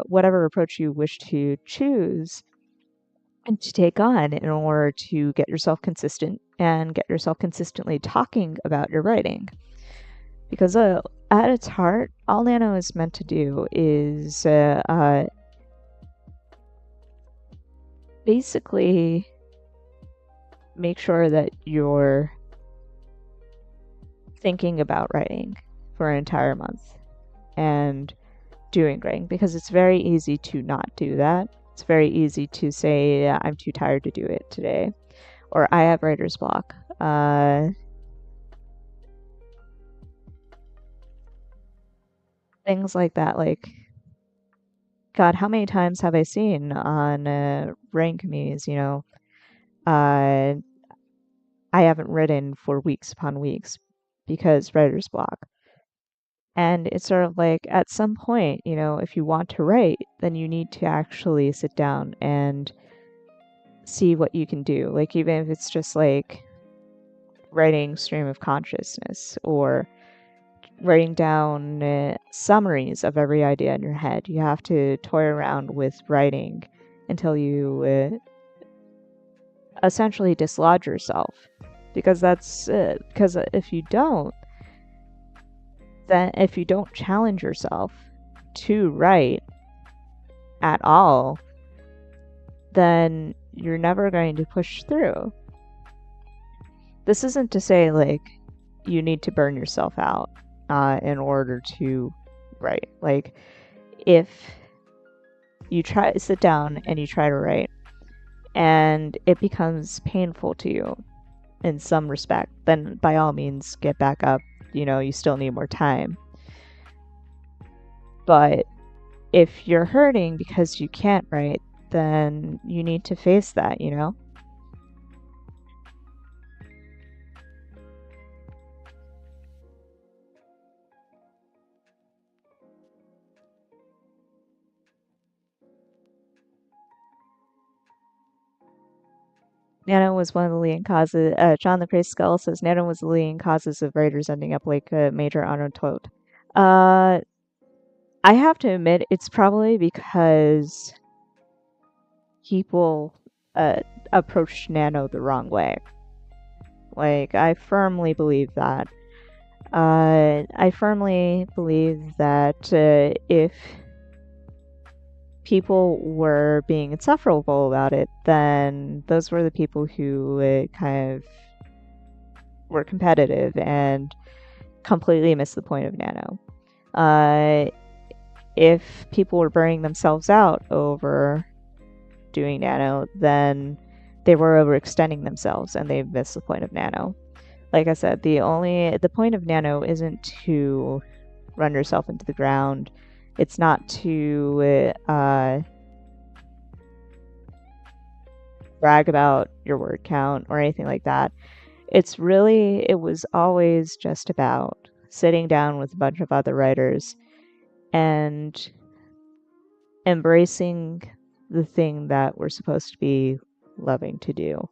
[SPEAKER 1] whatever approach you wish to choose and to take on in order to get yourself consistent and get yourself consistently talking about your writing. Because at its heart, all Nano is meant to do is basically make sure that you're thinking about writing for an entire month and doing writing, because it's very easy to not do that. It's very easy to say, yeah, I'm too tired to do it today, or I have writer's block. Things like that. Like, God, how many times have I seen on writing communities, I haven't written for weeks upon weeks because writer's block. And it's sort of like, at some point, if you want to write, then you need to actually sit down and see what you can do. Like, even if it's just like writing stream of consciousness or writing down summaries of every idea in your head. You have to toy around with writing until you essentially dislodge yourself. Because if you don't, then if you don't challenge yourself to write at all, then you're never going to push through. This isn't to say like you need to burn yourself out in order to write. Like, if you sit down and you try to write and it becomes painful to you in some respect, then by all means get back up. You still need more time. But if you're hurting because you can't write, then you need to face that, Nano was one of the leading causes. John the Crazy Skull says Nano was the leading causes of writers ending up like a major untold. I have to admit, it's probably because people approached Nano the wrong way. Like, I firmly believe that. I firmly believe that if people were being insufferable about it, then those were the people who kind of were competitive and completely missed the point of Nano. If people were burning themselves out over doing Nano, then they were overextending themselves and they missed the point of Nano. Like I said, the point of Nano isn't to run yourself into the ground. It's not to brag about your word count or anything like that. It was always just about sitting down with a bunch of other writers and embracing the thing that we're supposed to be loving to do.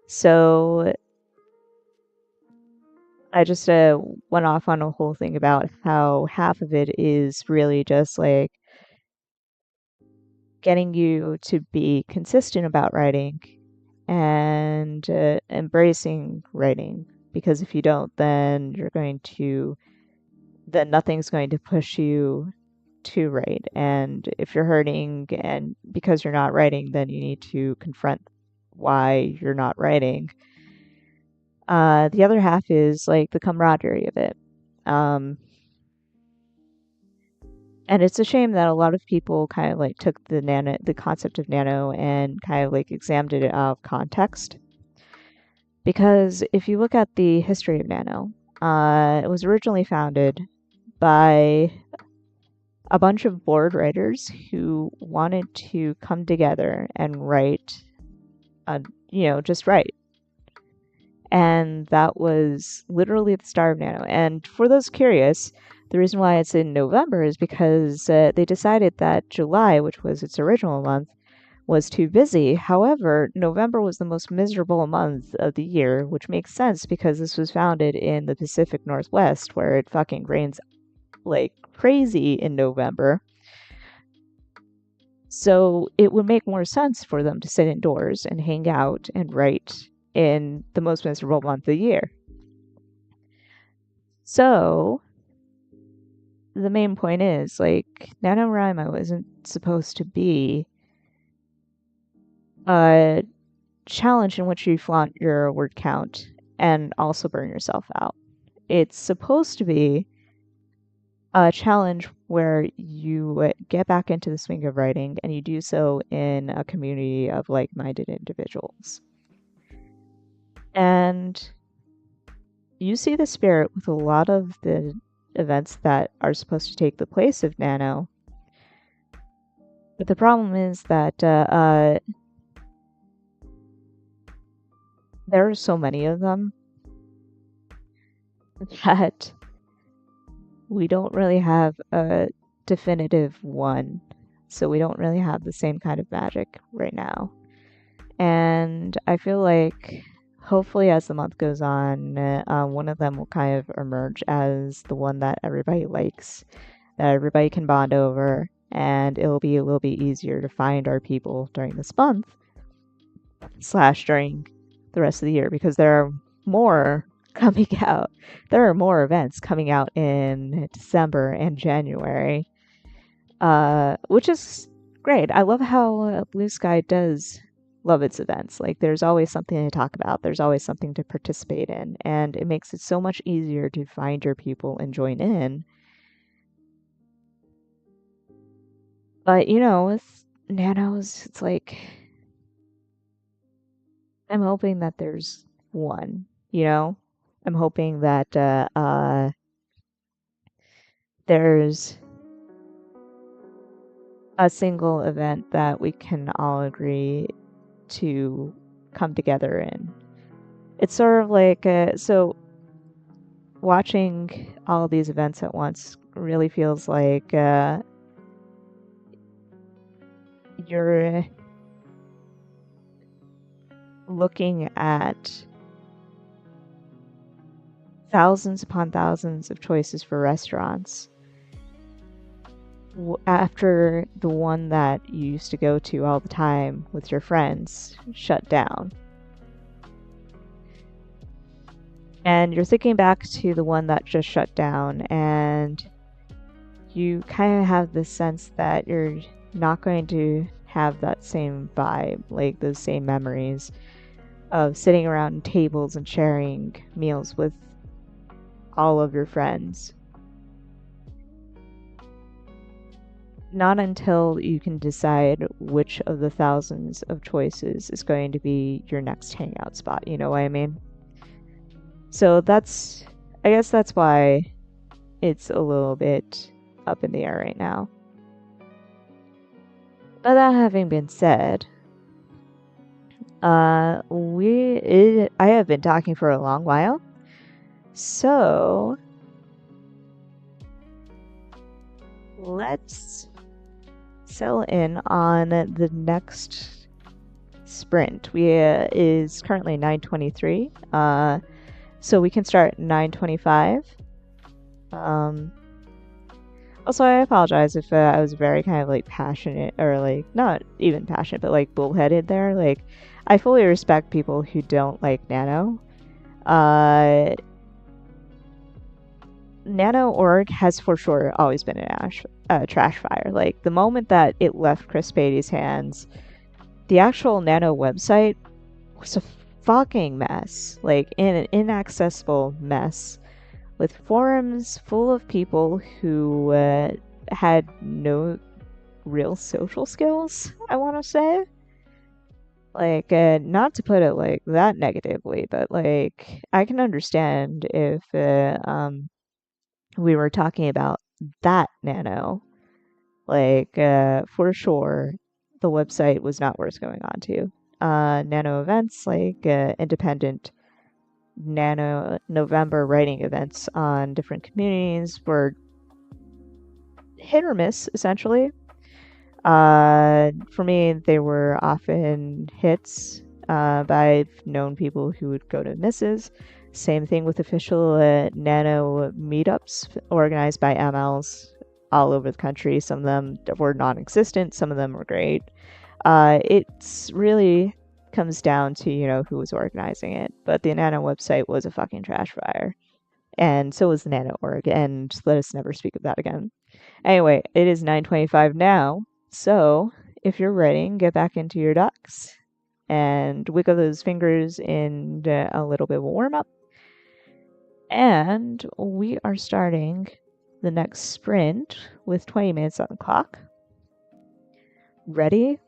[SPEAKER 1] So I just went off on a whole thing about how half of it is really just like getting you to be consistent about writing and embracing writing. Because if you don't, then nothing's going to push you to write. And if you're hurting and because you're not writing, then you need to confront why you're not writing. The other half is like the camaraderie of it. And it's a shame that a lot of people kind of like took the concept of Nano and kind of like examined it out of context. Because if you look at the history of Nano, it was originally founded by a bunch of bored writers who wanted to come together and write, just write. And that was literally the start of Nano. And for those curious, The reason why it's in November is because they decided that July, which was its original month, was too busy. However, November was the most miserable month of the year, which makes sense because this was founded in the Pacific Northwest where it fucking rains like crazy in November. So it would make more sense for them to sit indoors and hang out and write in the most miserable month of the year. So the main point is like NaNoWriMo isn't supposed to be a challenge in which you flaunt your word count and also burn yourself out. It's supposed to be a challenge where you get back into the swing of writing and you do so in a community of like-minded individuals. And you see the spirit with a lot of the events that are supposed to take the place of Nano. But the problem is that there are so many of them that we don't really have a definitive one. So we don't really have the same kind of magic right now. And I feel like hopefully as the month goes on, one of them will kind of emerge as the one that everybody likes, that everybody can bond over, and it'll be a little bit easier to find our people during this month / during the rest of the year because there are more coming out. There are more events coming out in December and January, which is great. I love how Blue Sky does love its events. Like, there's always something to talk about, there's always something to participate in, and it makes it so much easier to find your people and join in. But, you know, with Nanos, it's like, I'm hoping that there's one, you know? I'm hoping that there's a single event that we can all agree to come together in. It's sort of like, so watching all of these events at once really feels like you're looking at thousands upon thousands of choices for restaurants after the one that you used to go to all the time with your friends shut down. And you're thinking back to the one that just shut down, and you kind of have this sense that you're not going to have that same vibe, like those same memories of sitting around tables and sharing meals with all of your friends. Not until you can decide which of the thousands of choices is going to be your next hangout spot, you know what I mean? So I guess that's why it's a little bit up in the air right now. But that having been said, I have been talking for a long while, so let's settle in on the next sprint. We is currently 9:23, so we can start 9:25. Also, I apologize if I was very kind of like passionate, or like not even passionate, but like bullheaded there. Like, I fully respect people who don't like Nano. Nano.org has for sure always been a trash fire. Like, the moment that it left Chris Beatty's hands, the actual Nano website was a fucking mess. Like, an inaccessible mess with forums full of people who had no real social skills, I want to say. Like, not to put it like that negatively, but like, I can understand if we were talking about that Nano. Like, for sure, the website was not worth going on to. Nano events, like independent Nano November writing events on different communities, were hit or miss, essentially. For me, they were often hits, but I've known people who would go to misses. Same thing with official nano meetups organized by MLs all over the country. Some of them were non-existent, some of them were great. It's really comes down to, who was organizing it. But the Nano website was a fucking trash fire. And so was the Nano org, and let us never speak of that again. Anyway, it is 9:25 now, so if you're ready, get back into your ducks and wiggle those fingers in a little bit of a warm up. And we are starting the next sprint with 20 minutes on the clock. Ready,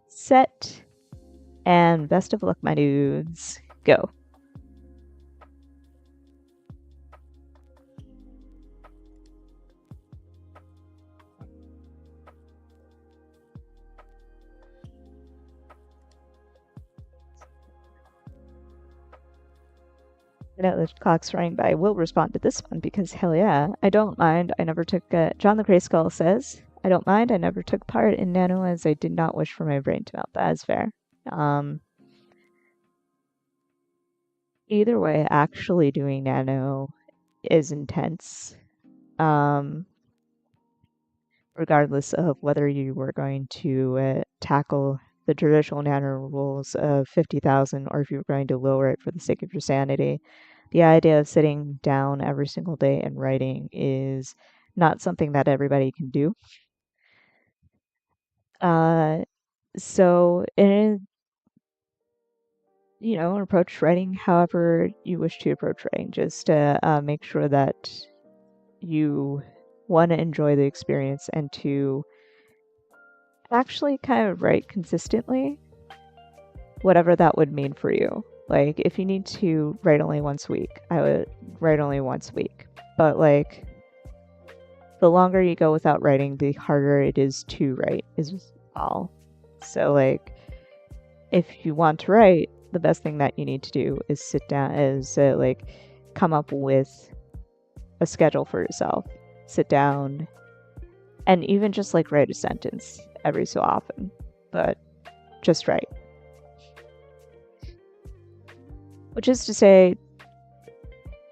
[SPEAKER 1] set, and best of luck, my dudes. Go. I know the clock's running, but I will respond to this one because hell yeah, I don't mind. I never took. John the Grey Skull says, I don't mind. I never took part in Nano as I did not wish for my brain to melt. That is fair. Either way, actually doing Nano is intense. Regardless of whether you were going to tackle the traditional Nano rules of 50,000 or if you were going to lower it for the sake of your sanity. The idea of sitting down every single day and writing is not something that everybody can do. So approach writing however you wish to approach writing. Just to make sure that you, one, enjoy the experience, and two, actually kind of write consistently, whatever that would mean for you. Like, if you need to write only once a week, I would write only once a week. But, like, the longer you go without writing, the harder it is to write, is all. So, like, if you want to write, the best thing that you need to do is sit down, come up with a schedule for yourself. Sit down and even just, like, write a sentence every so often. But just write. Which is to say,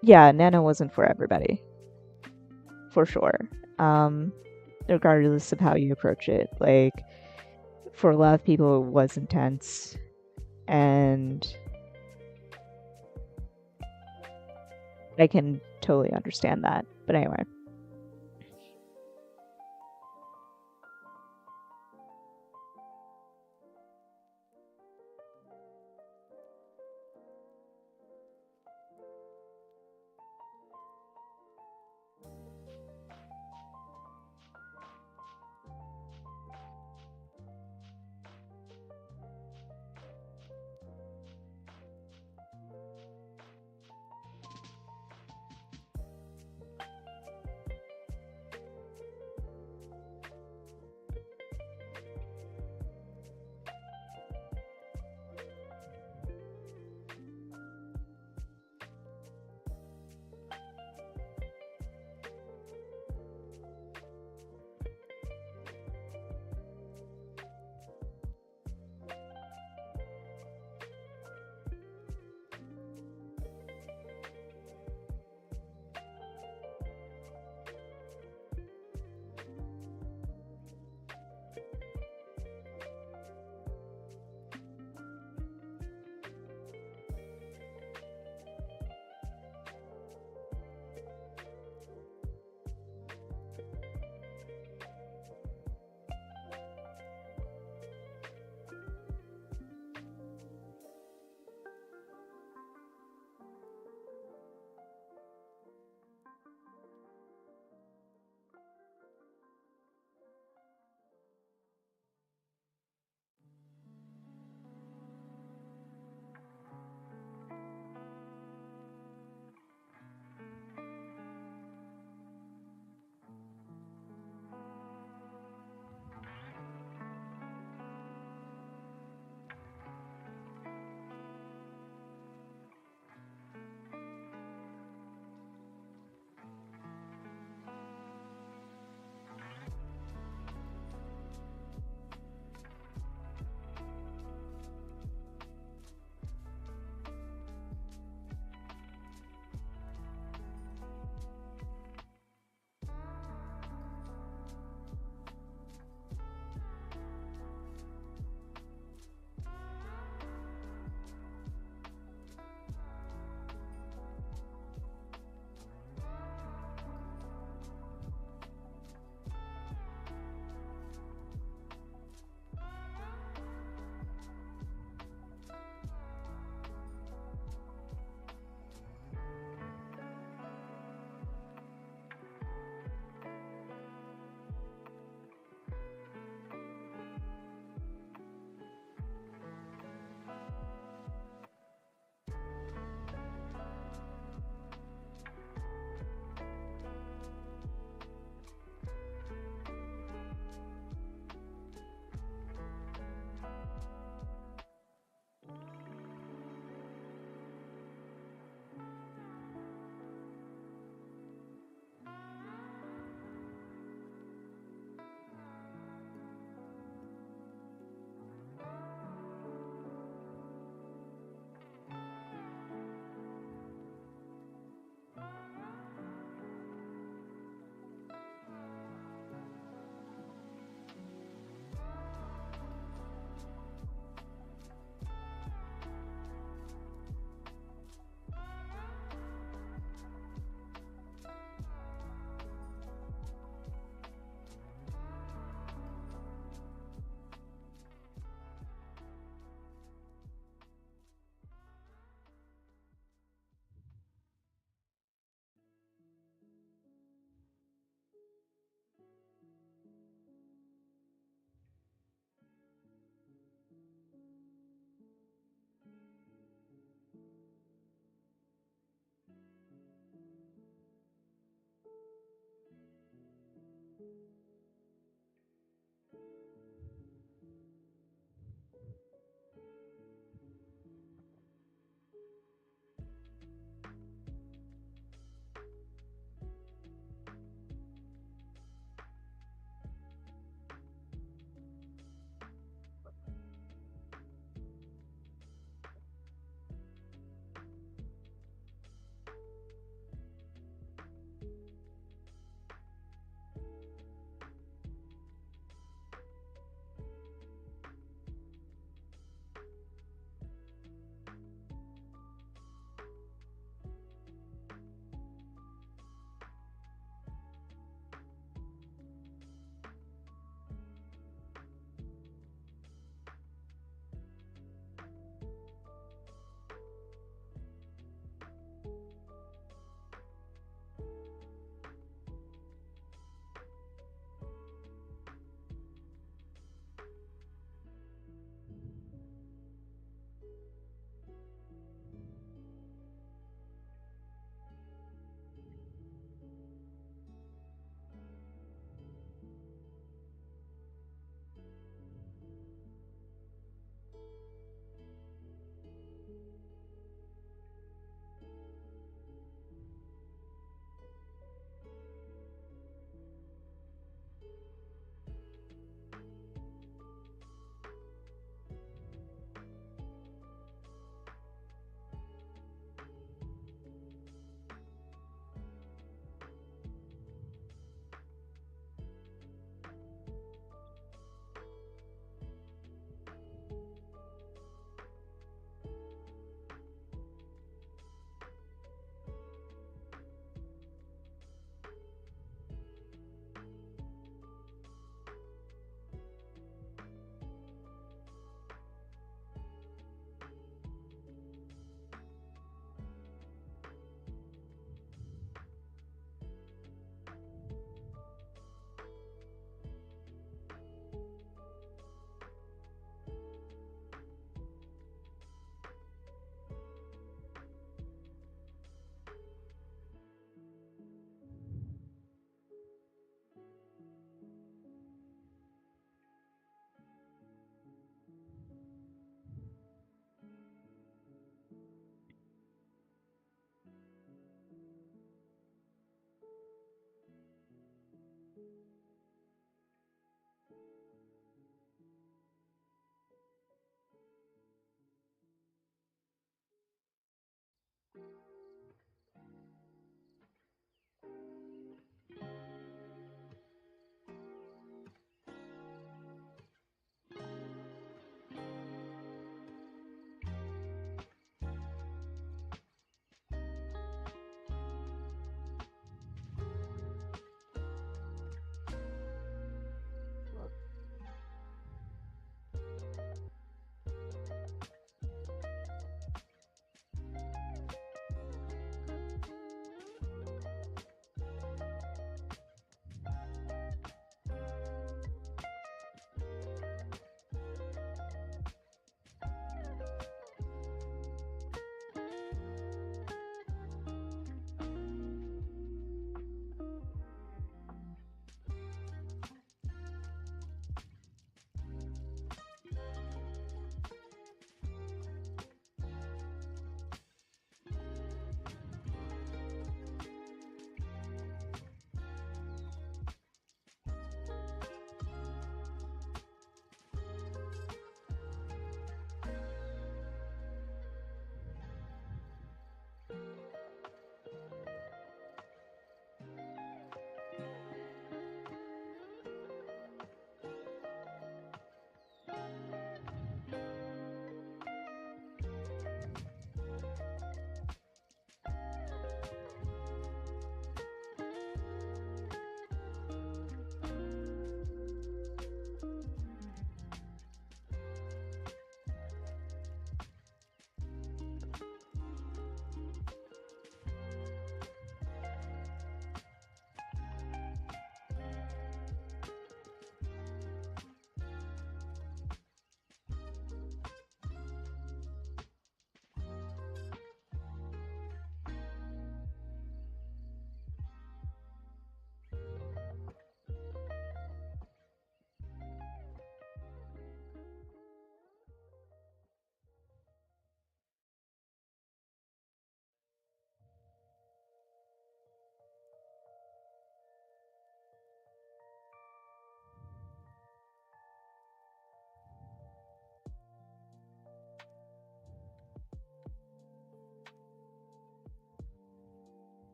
[SPEAKER 1] yeah, Nano wasn't for everybody. For sure. Regardless of how you approach it. Like, for a lot of people, it was intense. And I can totally understand that. But anyway.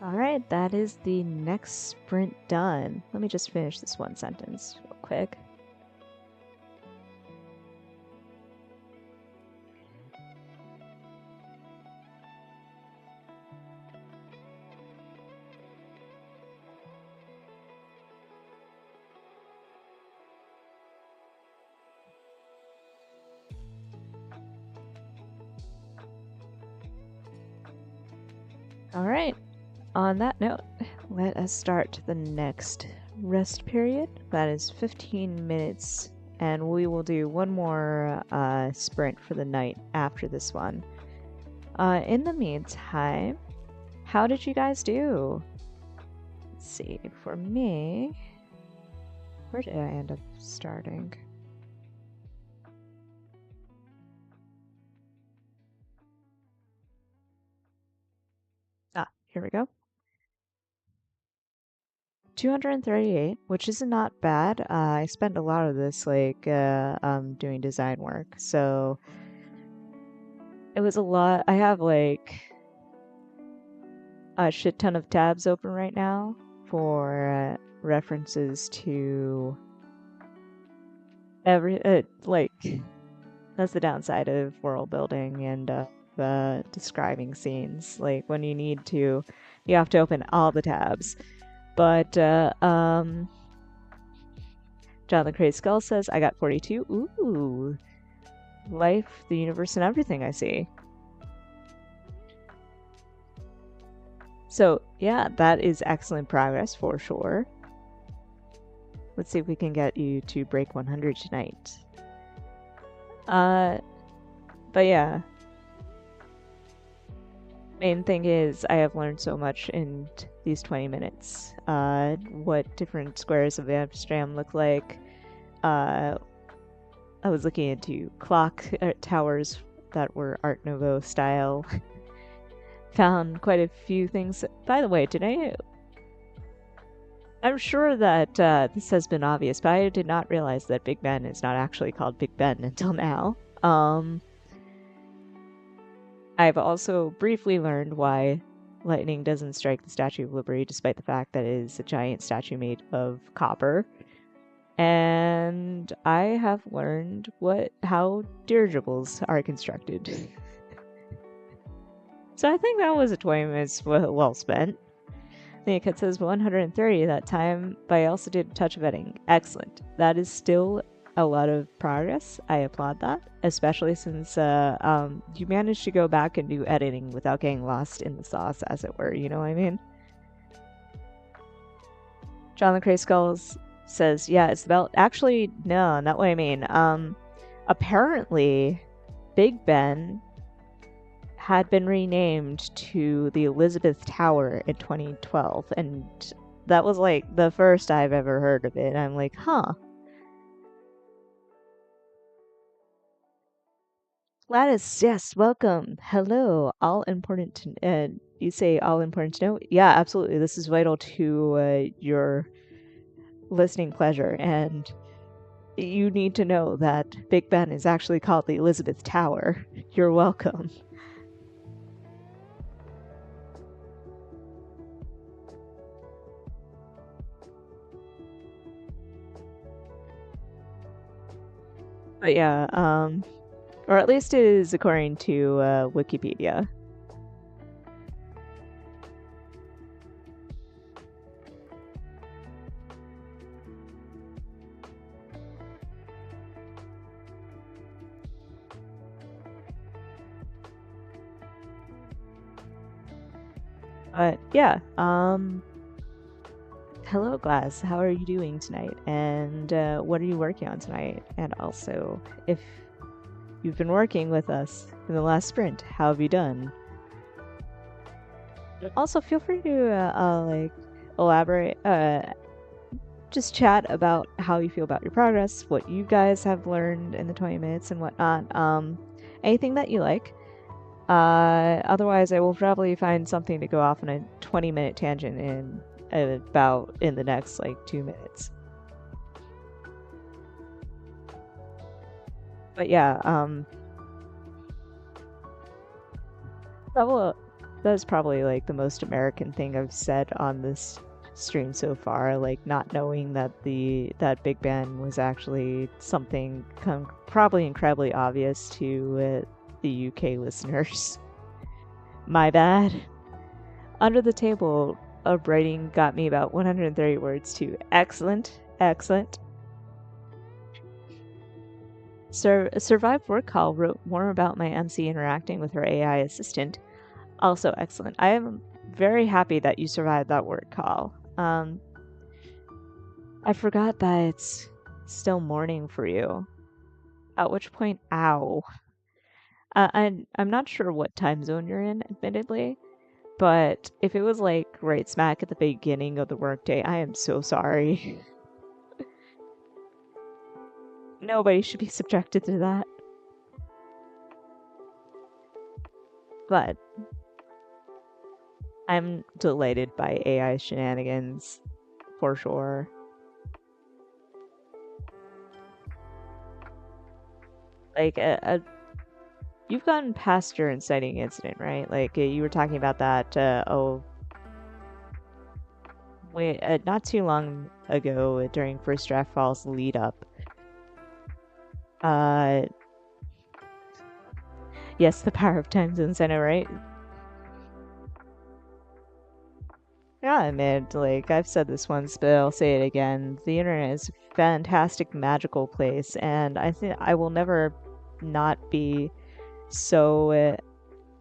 [SPEAKER 1] Alright, that is the next sprint done. Let me just finish this one sentence real quick. Alright, on that note, let us start the next rest period. That is 15 minutes, and we will do one more sprint for the night after this one. In the meantime, how did you guys do? Let's see, for me, where did I end up starting? Here we go. 238, which is not bad. I spent a lot of this doing design work, so it was a lot. I have like a shit ton of tabs open right now for references to every that's the downside of world building and describing scenes. Like when you need to, you have to open all the tabs. But Jonathan Crazy Skull says I got 42. Ooh, life, the universe, and everything. I see. So yeah, that is excellent progress for sure. Let's see if we can get you to break 100 tonight. But yeah. Main thing is I have learned so much in these 20 minutes. What different squares of Amsterdam look like. I was looking into clock towers that were Art Nouveau style. Found quite a few things. By the way, I'm sure that this has been obvious, but I did not realize that Big Ben is not actually called Big Ben until now. I've also briefly learned why lightning doesn't strike the Statue of Liberty, despite the fact that it is a giant statue made of copper. And I have learned how dirigibles are constructed. So I think that was a 20 minutes well spent. The kid says 130 that time, but I also did a touch of editing. Excellent. That is still a lot of progress. I applaud that, especially since you managed to go back and do editing without getting lost in the sauce, as it were. You know what I mean? John the Cray Skulls says, yeah, it's the belt. Actually, no, not what I mean. Apparently, Big Ben had been renamed to the Elizabeth Tower in 2012, and that was like the first I've ever heard of it. I'm like, huh. Gladys, yes, welcome. Hello. All important to, you say all important to know? Yeah, absolutely. This is vital to your listening pleasure, and you need to know that Big Ben is actually called the Elizabeth Tower. You're welcome. But yeah, or at least it is according to Wikipedia. But yeah, hello Glass, how are you doing tonight? And what are you working on tonight? And also, if you've been working with us in the last sprint, how have you done? Also, feel free to elaborate, just chat about how you feel about your progress, what you guys have learned in the 20 minutes and whatnot. Anything that you like. Otherwise, I will probably find something to go off on a 20-minute tangent in the next 2 minutes. But yeah, that's probably like the most American thing I've said on this stream so far, like not knowing that that Big Ben was actually something probably incredibly obvious to the UK listeners. My bad. Under the table of writing got me about 130 words too. Excellent, excellent. Survived Work Call wrote more about my MC interacting with her AI assistant. Also excellent. I am very happy that you survived that work call. I forgot that it's still morning for you. At which point, ow. I'm not sure what time zone you're in, admittedly, but if it was like right smack at the beginning of the workday, I am so sorry. Nobody should be subjected to that. But I'm delighted by AI shenanigans, for sure. Like, you've gotten past your inciting incident, right? Like, you were talking about that, wait, not too long ago during First Draft Fall's lead up. Yes, the power of time zones, I know, right? Yeah, I mean, like, I've said this once, but I'll say it again. The internet is a fantastic, magical place, and I think I will never not be so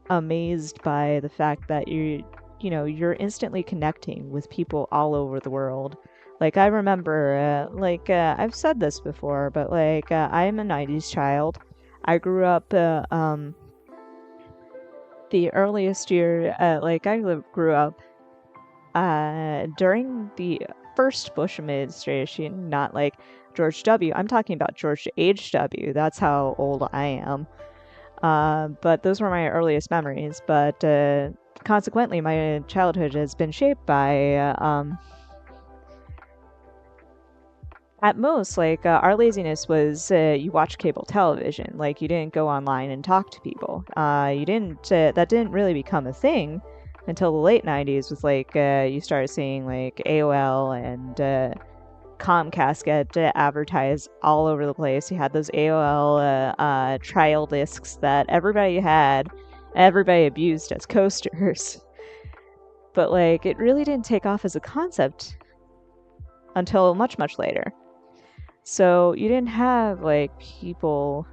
[SPEAKER 1] amazed by the fact that you're instantly connecting with people all over the world. Like, I remember, I've said this before, but like, I'm a 90s child. I grew up, the earliest year, I grew up during the first Bush administration, not like George W. I'm talking about George H.W. That's how old I am. But those were my earliest memories. But consequently, my childhood has been shaped by, at most, like, our laziness was you watch cable television. Like, you didn't go online and talk to people. That didn't really become a thing until the late 90s with, like, you started seeing, like, AOL and Comcast get advertised all over the place. You had those AOL trial discs that everybody had, everybody abused as coasters. But, like, it really didn't take off as a concept until much, much later. So you didn't have, like, people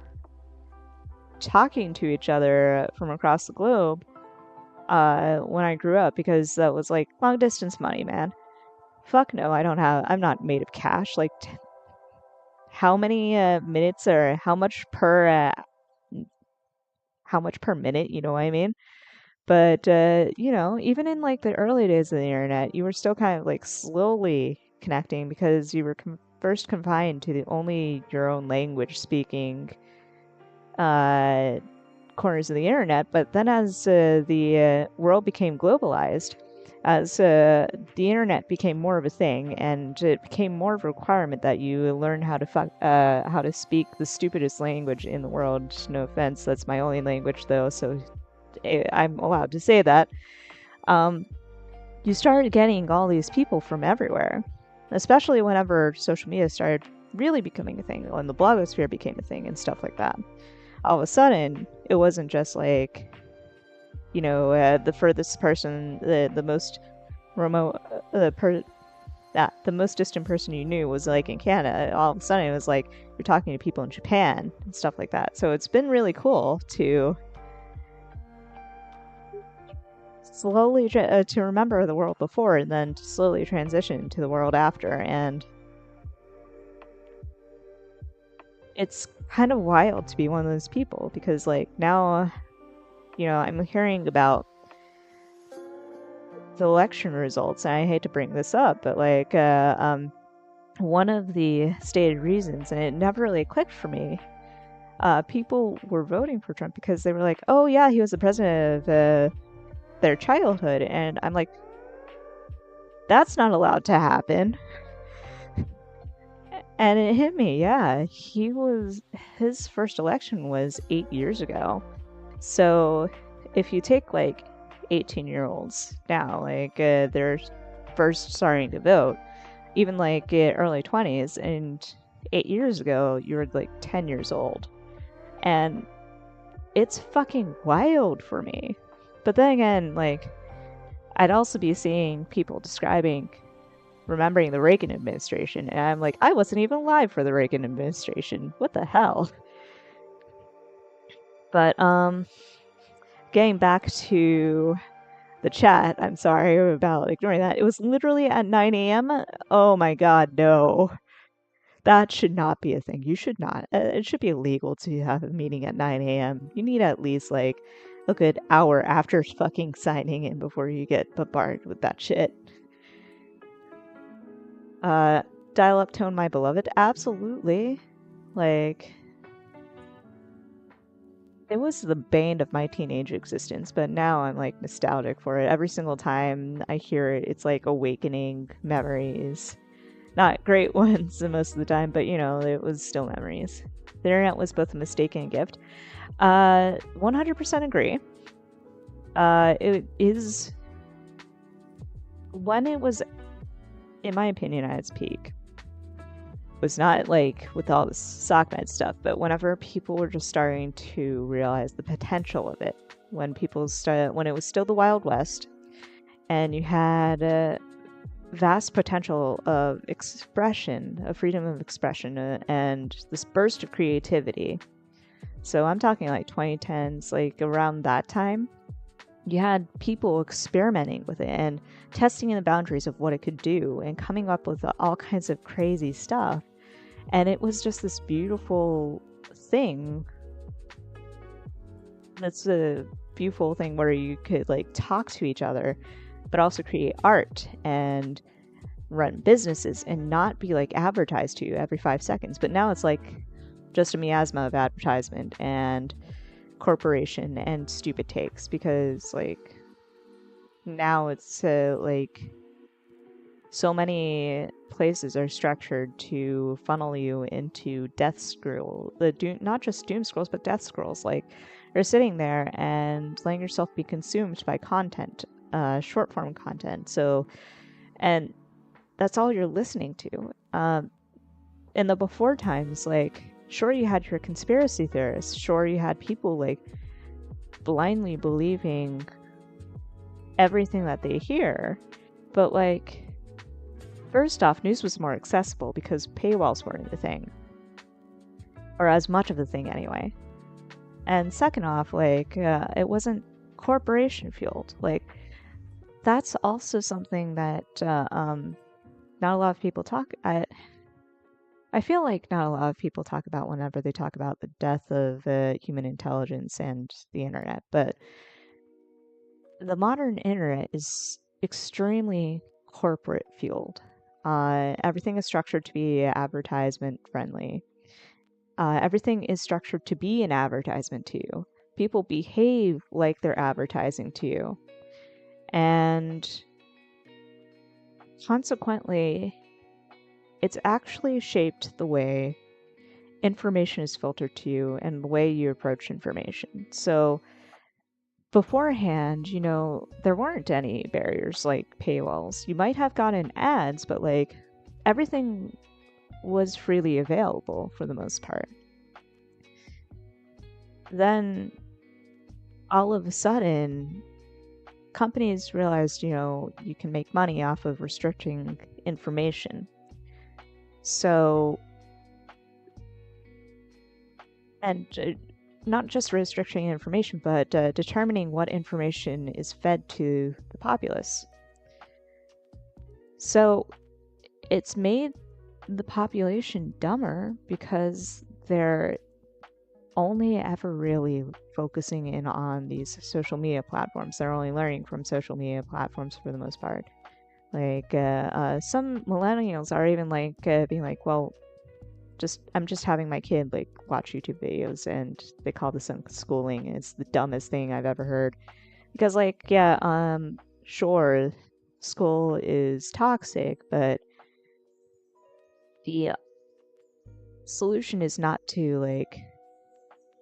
[SPEAKER 1] talking to each other from across the globe when I grew up, because that was, like, long distance money, man. Fuck no, I'm not made of cash. Like, how many minutes or how much per minute, you know what I mean? But, even in, like, the early days of the internet, you were still kind of, like, slowly connecting because you were first confined to only your own language speaking corners of the internet. But then as the world became globalized, as the internet became more of a thing, and it became more of a requirement that you learn how to speak the stupidest language in the world. No offense, that's my only language though, so I'm allowed to say that. You started getting all these people from everywhere, especially whenever social media started really becoming a thing, when the blogosphere became a thing and stuff like that. All of a sudden, it wasn't just like, the furthest person, the most remote, the most distant person you knew was like in Canada. All of a sudden, it was like you're talking to people in Japan and stuff like that. So it's been really cool to slowly to remember the world before and then to slowly transition to the world after. And it's kind of wild to be one of those people, because like now, I'm hearing about the election results, and I hate to bring this up, but like one of the stated reasons, and it never really clicked for me, people were voting for Trump because they were like, oh yeah, he was the president of their childhood. And I'm like, that's not allowed to happen. And it hit me, yeah. His first election was 8 years ago. So if you take like 18-year-olds now. Like, they're first starting to vote. Even like early 20s, and 8 years ago, you were like 10 years old. And it's fucking wild for me. But then again, like, I'd also be seeing people remembering the Reagan administration, and I'm like, I wasn't even alive for the Reagan administration. What the hell? But, getting back to the chat, I'm sorry about ignoring that. It was literally at 9 a.m. Oh my god, no. That should not be a thing. You should not. It should be illegal to have a meeting at 9 a.m. You need at least like a good hour after fucking signing in before you get bombarded with that shit. Dial up tone, my beloved. Absolutely. Like, it was the bane of my teenage existence, but now I'm like nostalgic for it. Every single time I hear it, it's like awakening memories. Not great ones most of the time, but you know, it was still memories. The internet was both a mistake and a gift. 100% agree. It is, when it was, in my opinion, at its peak, was not like with all this SOCMED stuff, but whenever people were just starting to realize the potential of it, when it was still the Wild West, and you had a vast potential of expression, of freedom of expression, and this burst of creativity. So I'm talking like 2010s, like around that time, you had people experimenting with it and testing the boundaries of what it could do and coming up with all kinds of crazy stuff. And it was just this beautiful thing. That's a beautiful thing where you could like talk to each other, but also create art and run businesses and not be like advertised to you every 5 seconds. But now it's like just a miasma of advertisement and corporation and stupid takes, because like now it's like so many places are structured to funnel you into death scroll, not just doom scrolls, but death scrolls. Like, you're sitting there and letting yourself be consumed by content, short form content. So, and that's all you're listening to. In the before times, like, sure, you had your conspiracy theorists, sure, you had people like blindly believing everything that they hear, but like, first off, news was more accessible because paywalls weren't a thing. Or as much of a thing anyway. And second off, like, it wasn't corporation fueled. Like, that's also something that not a lot of people talk. I feel like not a lot of people talk about whenever they talk about the death of human intelligence and the internet. But the modern internet is extremely corporate fueled. Everything is structured to be advertisement friendly. Everything is structured to be an advertisement to you. People behave like they're advertising to you. And consequently, it's actually shaped the way information is filtered to you and the way you approach information. So beforehand, you know, there weren't any barriers like paywalls. You might have gotten ads, but like everything was freely available for the most part. Then all of a sudden, companies realized, you know, you can make money off of restricting information. So, and not just restricting information, but determining what information is fed to the populace. So it's made the population dumber because they're only ever really focusing in on these social media platforms. They're only learning from social media platforms for the most part. Like, some millennials are even like being like, well, I'm just having my kid like watch YouTube videos, and they call this unschooling. It's the dumbest thing I've ever heard. Because like, yeah, sure, school is toxic, but the solution is not to like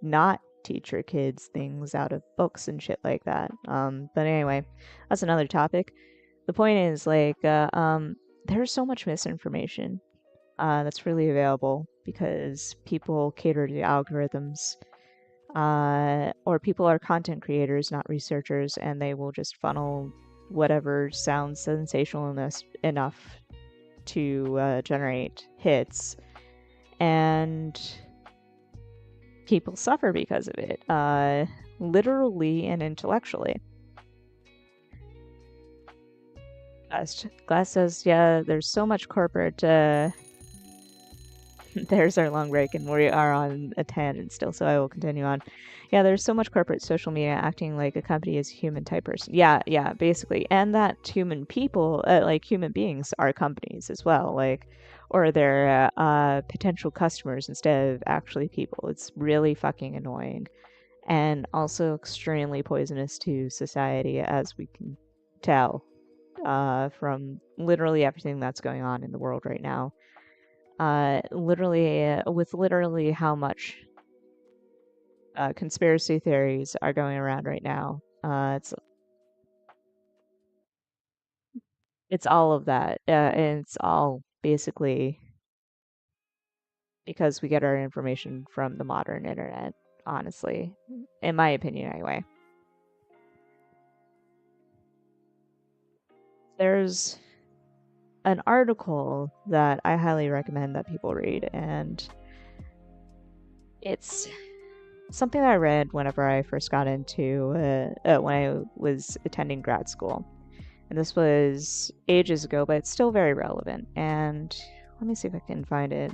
[SPEAKER 1] not teach your kids things out of books and shit like that. But anyway, that's another topic. The point is, like, there's so much misinformation that's freely available because people cater to algorithms, or people are content creators, not researchers, and they will just funnel whatever sounds sensational enough to generate hits, and people suffer because of it, literally and intellectually. Glass says, yeah, there's so much corporate. There's our long break, and we are on a tangent still, so I will continue on. Yeah, there's so much corporate social media acting like a company is a human type person. Yeah, basically. And that human people, like human beings, are companies as well, like, or they're potential customers instead of actually people. It's really fucking annoying and also extremely poisonous to society, as we can tell from literally everything that's going on in the world right now. With literally how much conspiracy theories are going around right now. It's all of that, and it's all basically because we get our information from the modern internet. Honestly, in my opinion, anyway. There's an article that I highly recommend that people read, and it's something that I read whenever I first got into when I was attending grad school. And this was ages ago, but it's still very relevant. And let me see if I can find it.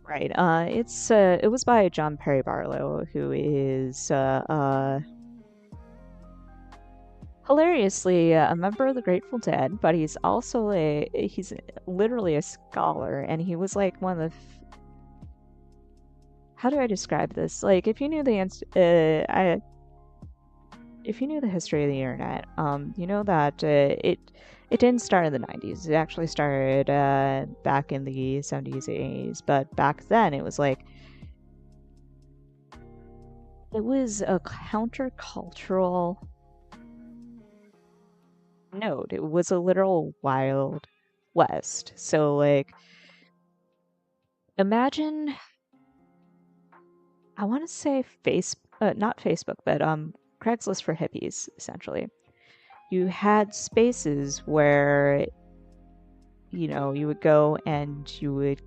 [SPEAKER 1] Right. It was by John Perry Barlow, who is hilariously a member of the Grateful Dead, but he's literally a scholar, and he was like one of the how do I describe this? Like, if you knew if you knew the history of the internet, you know that it didn't start in the 90s. It actually started back in the 70s, 80s. But back then, it was like it was a countercultural node. It was a literal wild west. So, like, imagine I want to say not Facebook, but Craigslist for hippies, essentially. You had spaces where, you know, you would go and you would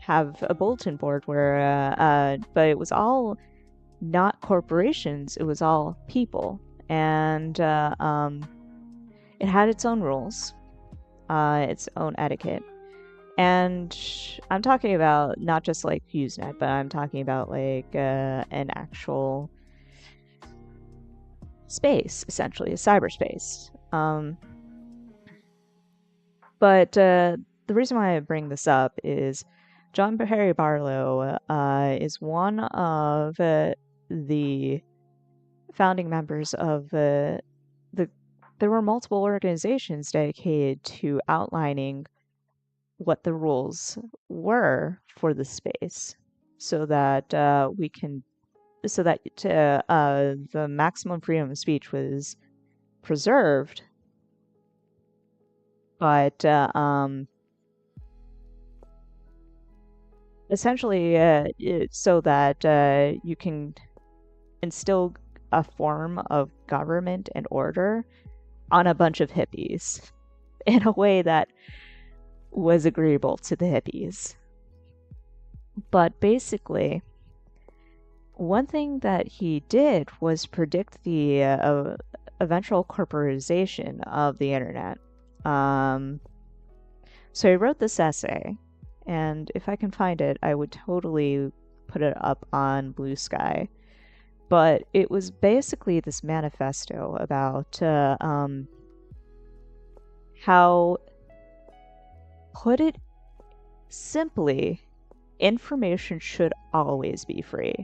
[SPEAKER 1] have a bulletin board where, but it was all not corporations, it was all people. And it had its own rules, its own etiquette. And I'm talking about not just like Usenet, but I'm talking about like an actual space, essentially, a cyberspace. But the reason why I bring this up is John Perry Barlow is one of the founding members of there were multiple organizations dedicated to outlining what the rules were for the space so that the maximum freedom of speech was preserved, but essentially so that you can instill a form of government and order on a bunch of hippies in a way that was agreeable to the hippies. But basically, one thing that he did was predict the eventual corporatization of the internet. So he wrote this essay, and if I can find it, I would totally put it up on Blue Sky. But it was basically this manifesto about how, put it simply, information should always be free.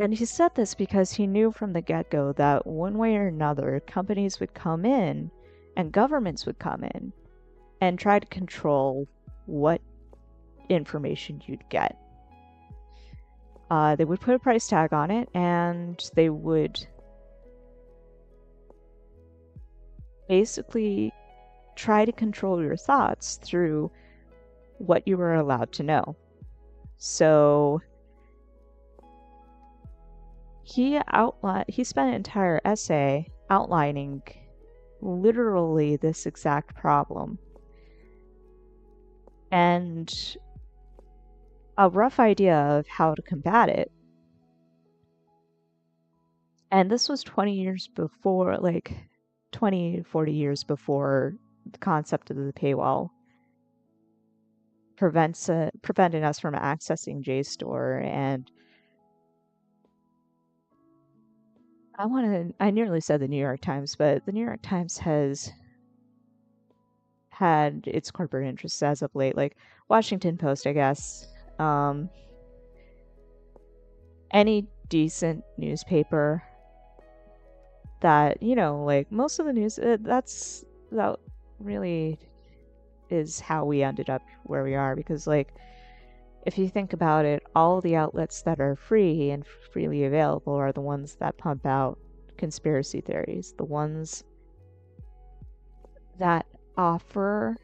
[SPEAKER 1] And he said this because he knew from the get-go that one way or another, companies would come in and governments would come in and try to control what information you'd get. They would put a price tag on it, and they would basically try to control your thoughts through what you were allowed to know. So he spent an entire essay outlining literally this exact problem. And a rough idea of how to combat it. And this was 20 years before, like 20, 40 years before the concept of the paywall preventing us from accessing JSTOR. And I nearly said the New York Times, but the New York Times has had its corporate interests as of late, like Washington Post, I guess. Any decent newspaper that, like most of the news, that really is how we ended up where we are. Because, like, if you think about it, all the outlets that are free and freely available are the ones that pump out conspiracy theories. The ones that offer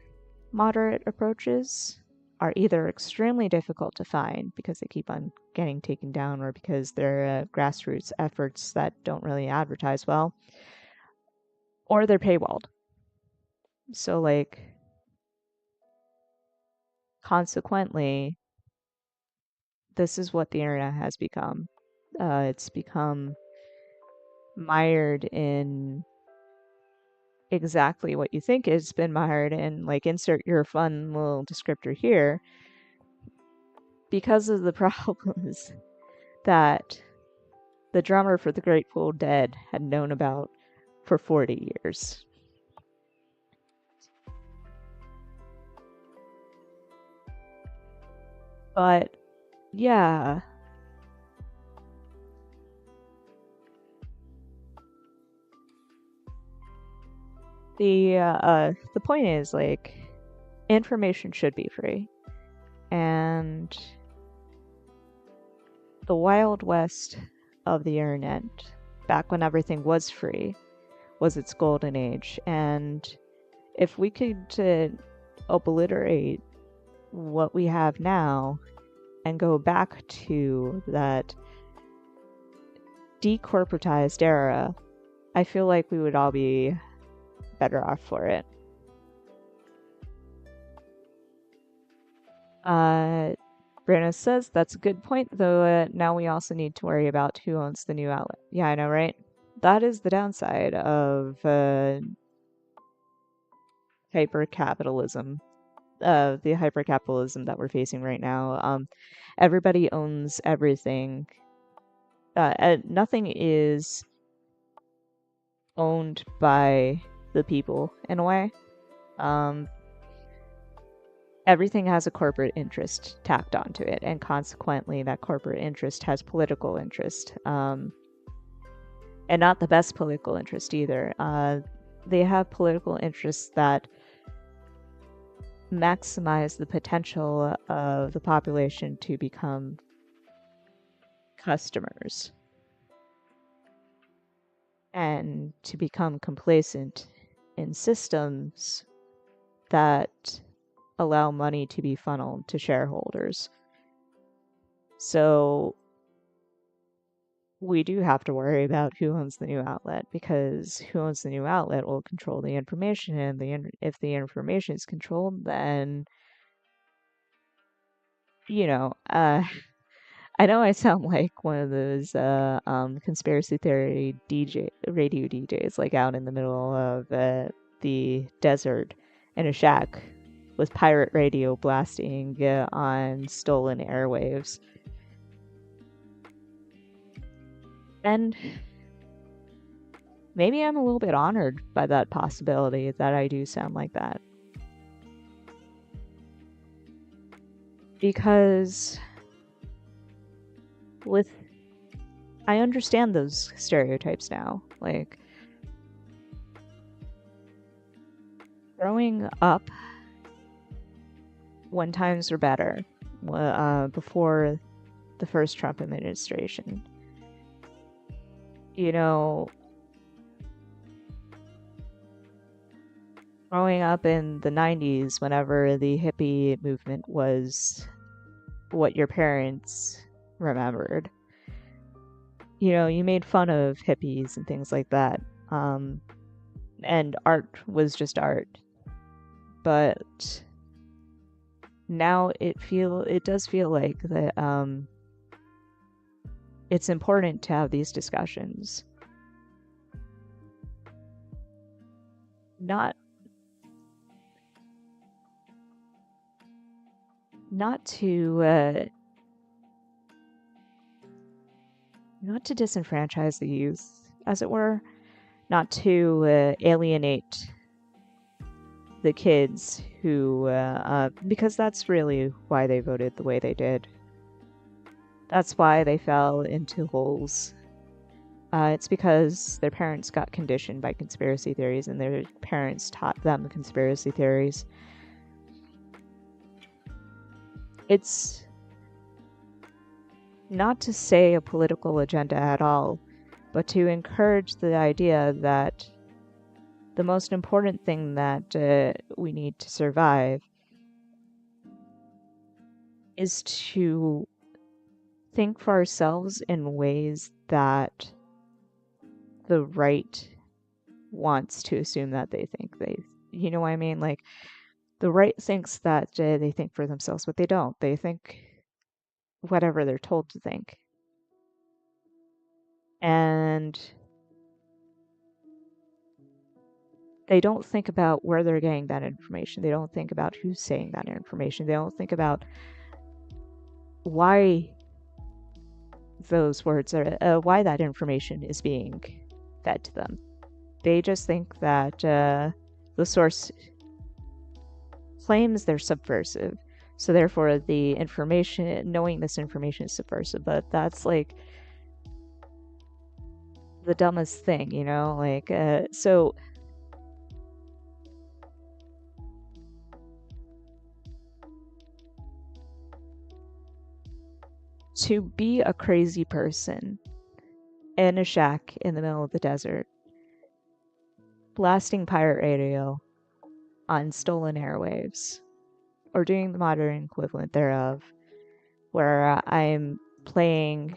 [SPEAKER 1] moderate approaches are either extremely difficult to find because they keep on getting taken down, or because they're grassroots efforts that don't really advertise well, or they're paywalled. So, like, consequently, this is what the internet has become. It's become mired in exactly what you think it's been mired in. Like, insert your fun little descriptor here, because of the problems that the drummer for the Grateful Dead had known about for 40 years. But yeah, the point is, like, information should be free, and the Wild West of the internet, back when everything was free, was its golden age. And if we could obliterate what we have now and go back to that decorporatized era, I feel like we would all be better off for it. Brandon says that's a good point, though. Now we also need to worry about who owns the new outlet. Yeah, I know, right? That is the downside of hyper-capitalism. The hyper-capitalism that we're facing right now. Everybody owns everything. Nothing is owned by the people, in a way. Everything has a corporate interest tacked onto it, and consequently that corporate interest has political interest, and not the best political interest either. They have political interests that maximize the potential of the population to become customers and to become complacent in systems that allow money to be funneled to shareholders. So we do have to worry about who owns the new outlet, because who owns the new outlet will control the information, and if the information is controlled, then, I know I sound like one of those conspiracy theory radio DJs, like out in the middle of the desert in a shack with pirate radio blasting on stolen airwaves. And maybe I'm a little bit honored by that possibility that I do sound like that. Because with I understand those stereotypes now. Like, growing up when times were better, before the first Trump administration, you know, growing up in the 90s, whenever the hippie movement was what your parents remembered, you made fun of hippies and things like that. And art was just art. But now it does feel like that it's important to have these discussions. Not to not to disenfranchise the youth, as it were, not to alienate the kids who, because that's really why they voted the way they did. That's why they fell into holes. It's because their parents got conditioned by conspiracy theories, and their parents taught them conspiracy theories. It's not to say a political agenda at all, but to encourage the idea that the most important thing that we need to survive is to think for ourselves in ways that the right wants to assume that they think you know what I mean? Like, the right thinks that they think for themselves, but they don't. They think whatever they're told to think. And they don't think about where they're getting that information. They don't think about who's saying that information. They don't think about why those words are, why that information is being fed to them. They just think that the source claims they're subversive. So therefore, the information, knowing this information is subversive, but that's like the dumbest thing, Like, so to be a crazy person in a shack in the middle of the desert, blasting pirate radio on stolen airwaves, or doing the modern equivalent thereof, where I'm playing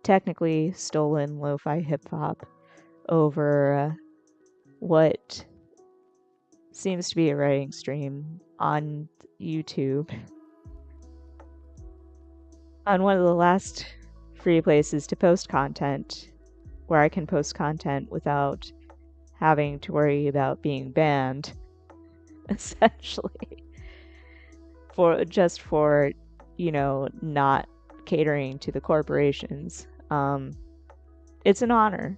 [SPEAKER 1] technically stolen lo-fi hip-hop over what seems to be a writing stream on YouTube. On one of the last free places to post content, where I can post content without having to worry about being banned, essentially, for not catering to the corporations. It's an honor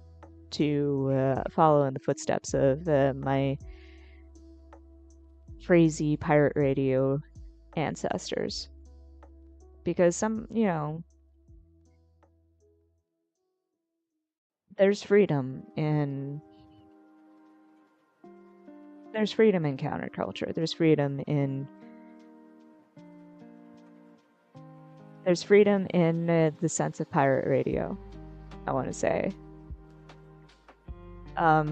[SPEAKER 1] to follow in the footsteps of my crazy pirate radio ancestors, because there's freedom in counterculture. There's freedom in the sense of pirate radio, I want to say. I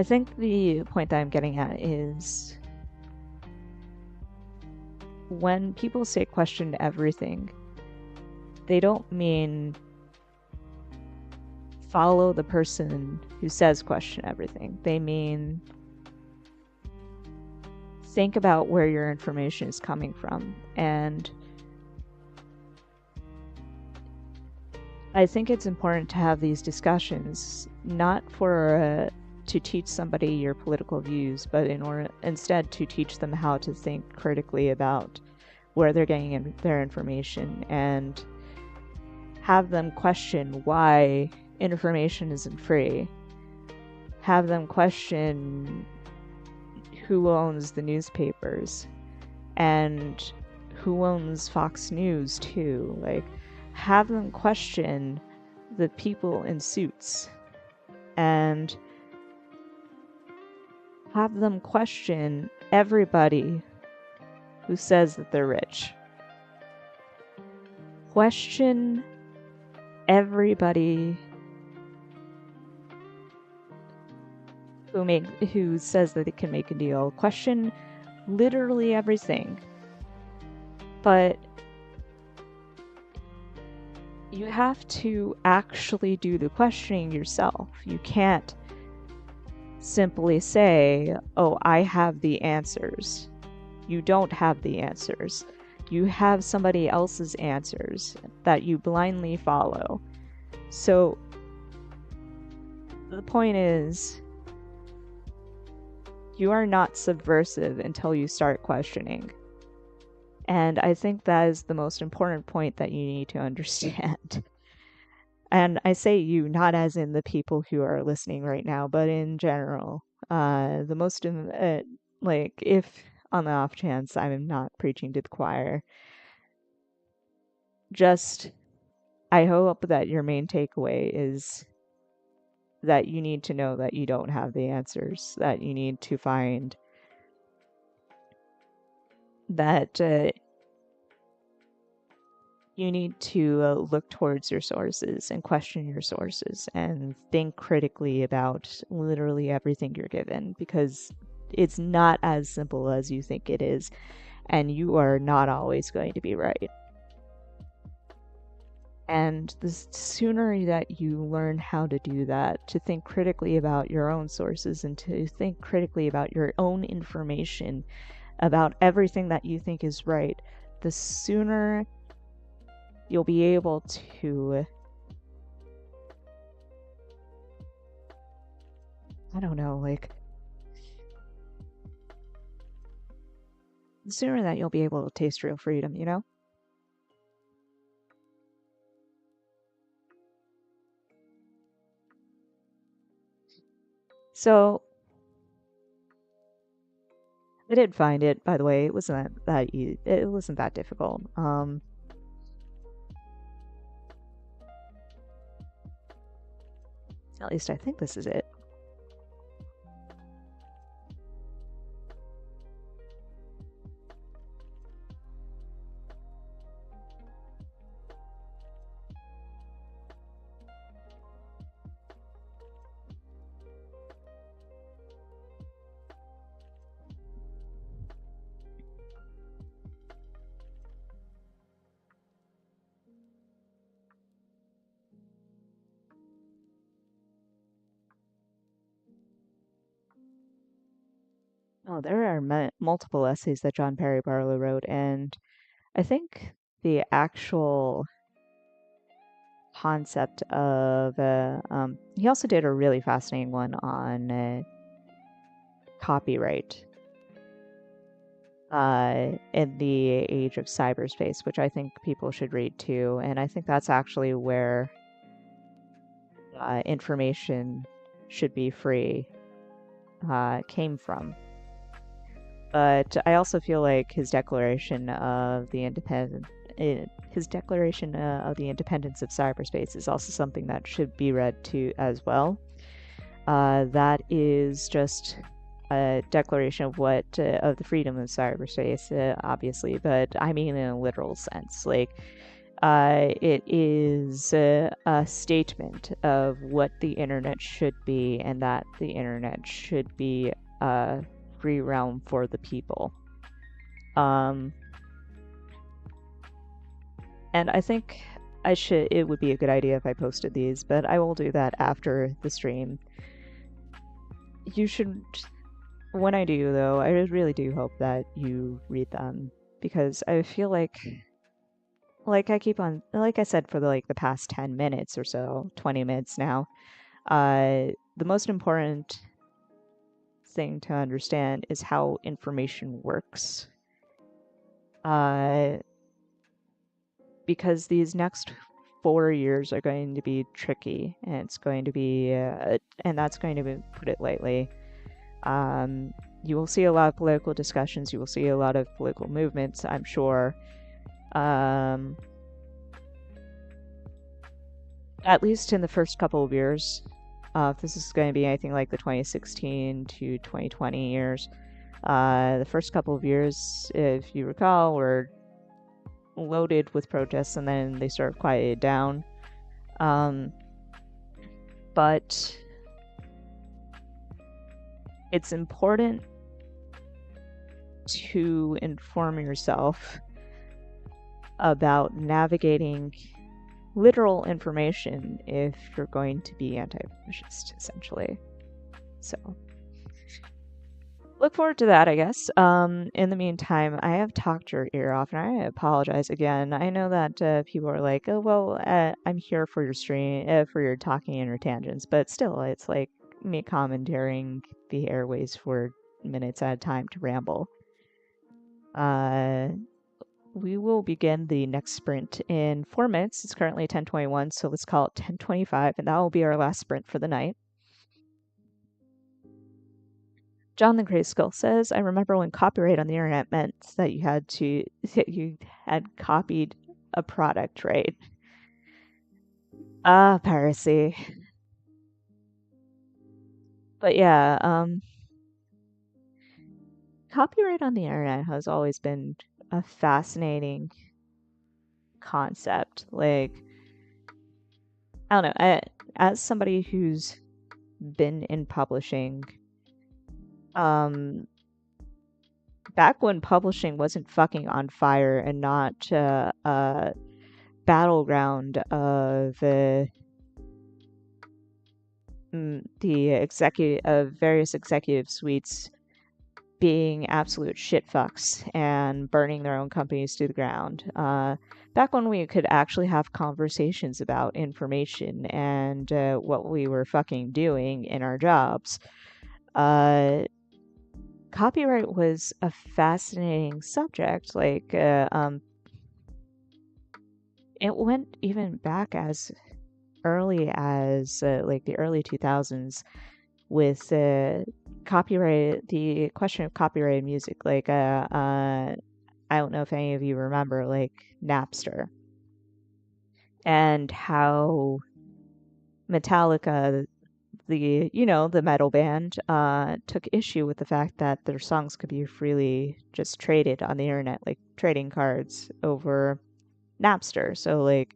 [SPEAKER 1] think the point that I'm getting at is when people say question everything, they don't mean follow the person who says question everything. They mean think about where your information is coming from. And I think it's important to have these discussions, not for to teach somebody your political views, but instead to teach them how to think critically about where they're getting their information, and have them question why information isn't free. Have them question who owns the newspapers and who owns Fox News too. Like, have them question the people in suits and have them question everybody who says that they're rich. Question everybody who says that they can make a deal. Question literally everything. But you have to actually do the questioning yourself. You can't simply say, oh, I have the answers. You don't have the answers. You have somebody else's answers that you blindly follow. So the point is, you are not subversive until you start questioning. And I think that is the most important point that you need to understand. And I say you not as in the people who are listening right now, but in general. The most, like, if on the off chance I'm not preaching to the choir, just, I hope that your main takeaway is that you need to know that you don't have the answers, that you need to find that you need to look towards your sources and question your sources and think critically about literally everything you're given, because it's not as simple as you think it is, and you are not always going to be right. And the sooner that you learn how to do that, to think critically about your own sources and to think critically about your own information, about everything that you think is right, the sooner you'll be able to, I don't know, like, the sooner that you'll be able to taste real freedom, you know? So, I did find it, by the way. It wasn't that it wasn't that difficult. At least I think this is it. Oh, there are multiple essays that John Perry Barlow wrote, and I think the actual concept of he also did a really fascinating one on copyright in the age of cyberspace, which I think people should read too. And I think that's actually where information should be free came from. But I also feel like his declaration of the independence of cyberspace is also something that should be read too as well. That is just a declaration of what of the freedom of cyberspace, obviously, but I mean in a literal sense. Like, it is a statement of what the internet should be, and that the internet should be a free realm for the people. And I think it would be a good idea if I posted these, but I will do that after the stream. You should, when I do though, I really do hope that you read them, because I feel like I keep on, like I said, for the past 10 minutes or so, 20 minutes now, the most important thing to understand is how information works. Because these next 4 years are going to be tricky, and it's going to be, and that's going to be, put it lightly. You will see a lot of political discussions. You will see a lot of political movements, I'm sure. At least in the first couple of years. If this is going to be anything like the 2016 to 2020 years, the first couple of years, if you recall, were loaded with protests, and then they sort of quieted down. But it's important to inform yourself about navigating literal information if you're going to be anti-fascist, essentially. So look forward to that, I guess. In the meantime, I have talked your ear off, and I apologize again. I know that people are like, "Oh, well, I'm here for your stream, for your talking and your tangents," but still, it's like me commandeering the airways for minutes at a time to ramble. We will begin the next sprint in 4 minutes. It's currently 10:21, so let's call it 10:25, and that will be our last sprint for the night. John the Grayskull says, I remember when copyright on the internet meant that you had copied a product, right? Piracy. But yeah, copyright on the internet has always been a fascinating concept. Like, I don't know, as somebody who's been in publishing, back when publishing wasn't fucking on fire and not a battleground of the various executive suites being absolute shitfucks and burning their own companies to the ground. Back when we could actually have conversations about information and what we were fucking doing in our jobs. Copyright was a fascinating subject. Like, it went even back as early as like the early 2000s with copyright, the question of copyrighted music. Like, I don't know if any of you remember, like, Napster, and how Metallica, the metal band, took issue with the fact that their songs could be freely just traded on the internet, like trading cards over Napster. So, like,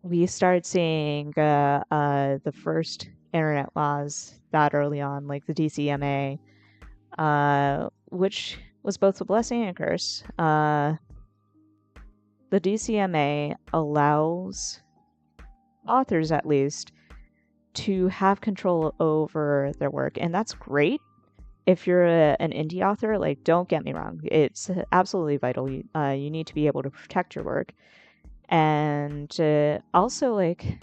[SPEAKER 1] we started seeing the first internet laws that early on, like the DCMA, which was both a blessing and a curse. The DCMA allows authors, at least, to have control over their work, and that's great. If you're an indie author, like, don't get me wrong, it's absolutely vital. You need to be able to protect your work. And also, like,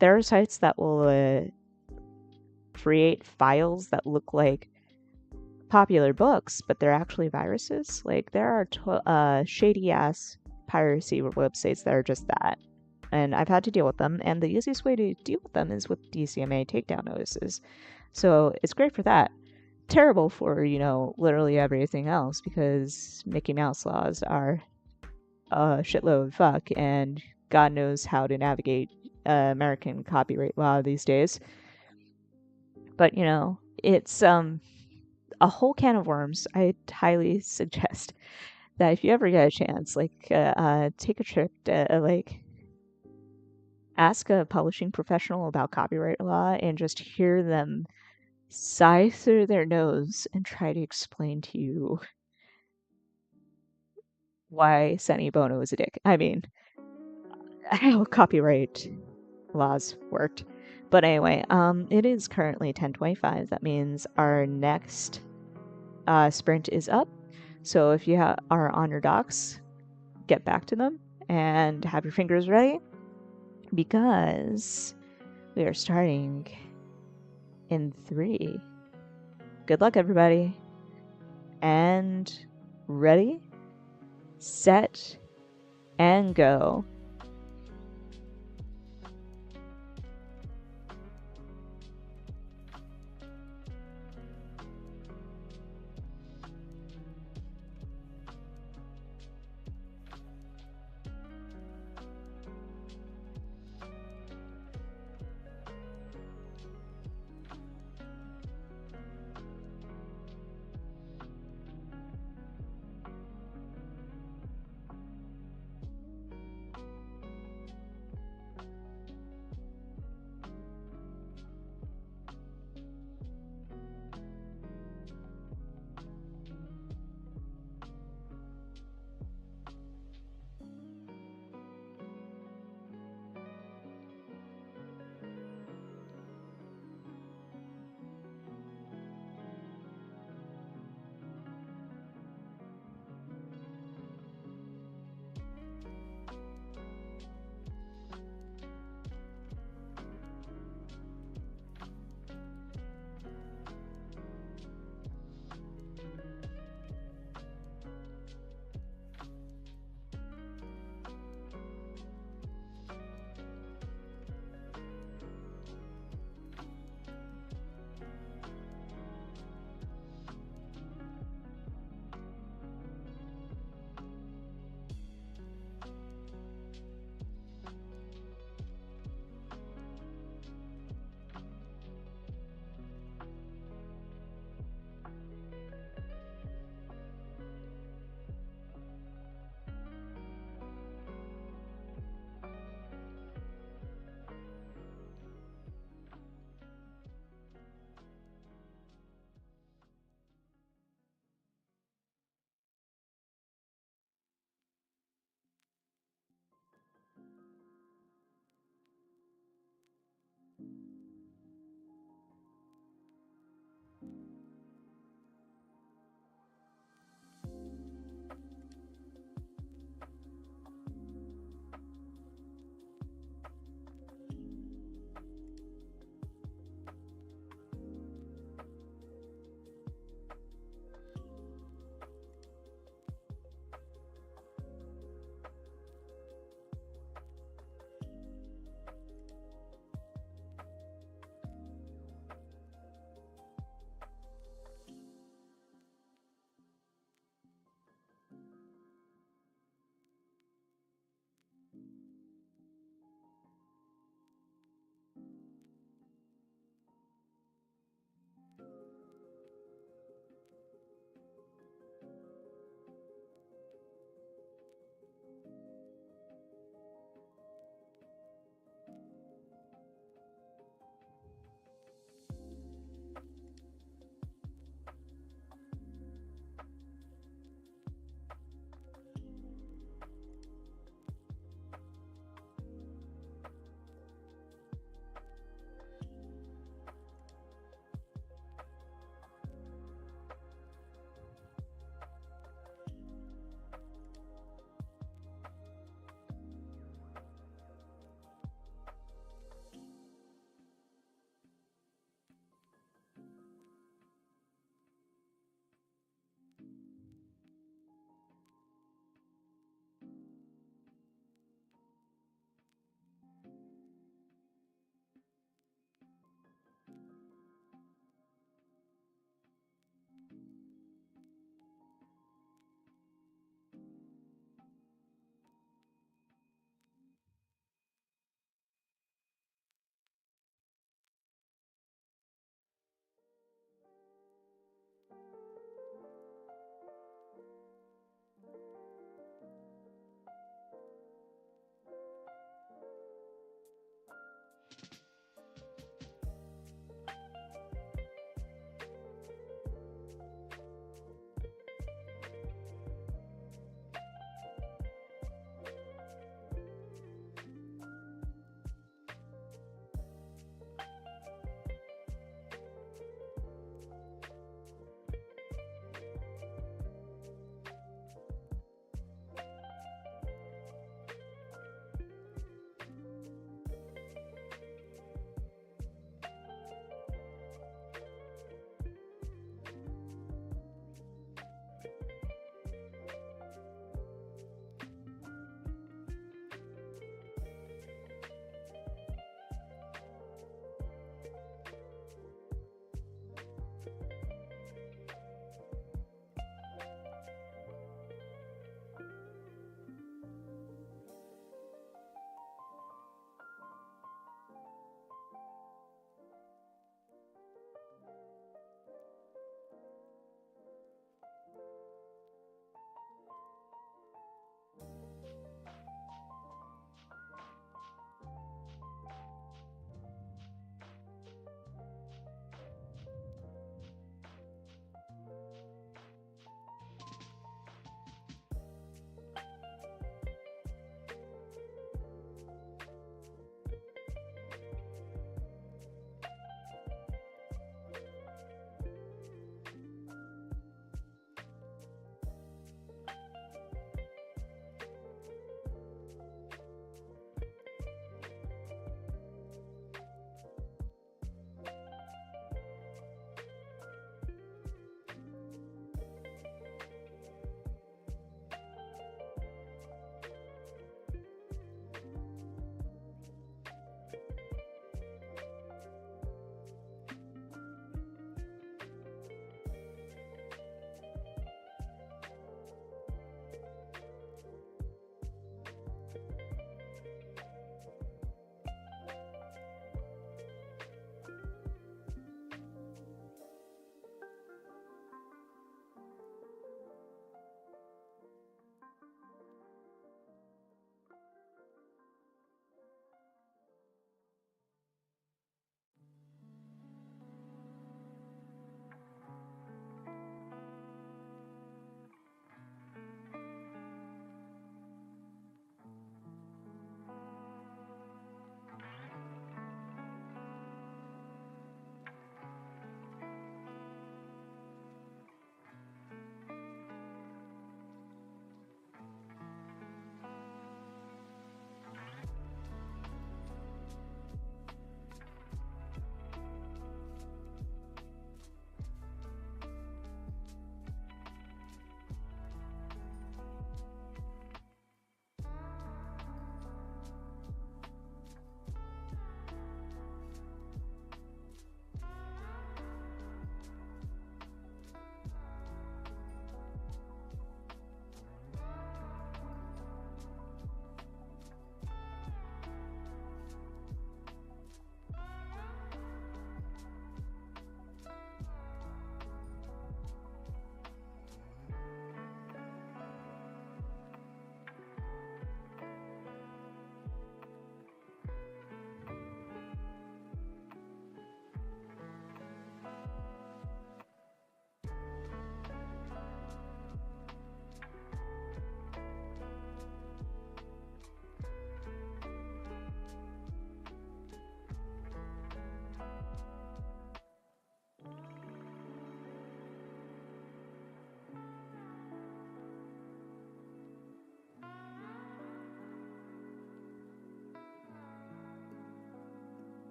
[SPEAKER 1] there are sites that will create files that look like popular books, but they're actually viruses. Like, there are shady ass piracy websites that are just that. And I've had to deal with them, and the easiest way to deal with them is with DCMA takedown notices. So it's great for that. Terrible for, literally everything else, because Mickey Mouse laws are a shitload of fuck, and God knows how to navigate American copyright law these days. But, it's a whole can of worms. I highly suggest that if you ever get a chance, like, take a trip to, like, ask a publishing professional about copyright law and just hear them sigh through their nose and try to explain to you why Sonny Bono is a dick. I mean, how copyright laws worked. But anyway, it is currently 10:25. That means our next sprint is up. So if you are on your docs, get back to them and have your fingers ready, because we are starting in 3. Good luck, everybody. And ready, set, and go.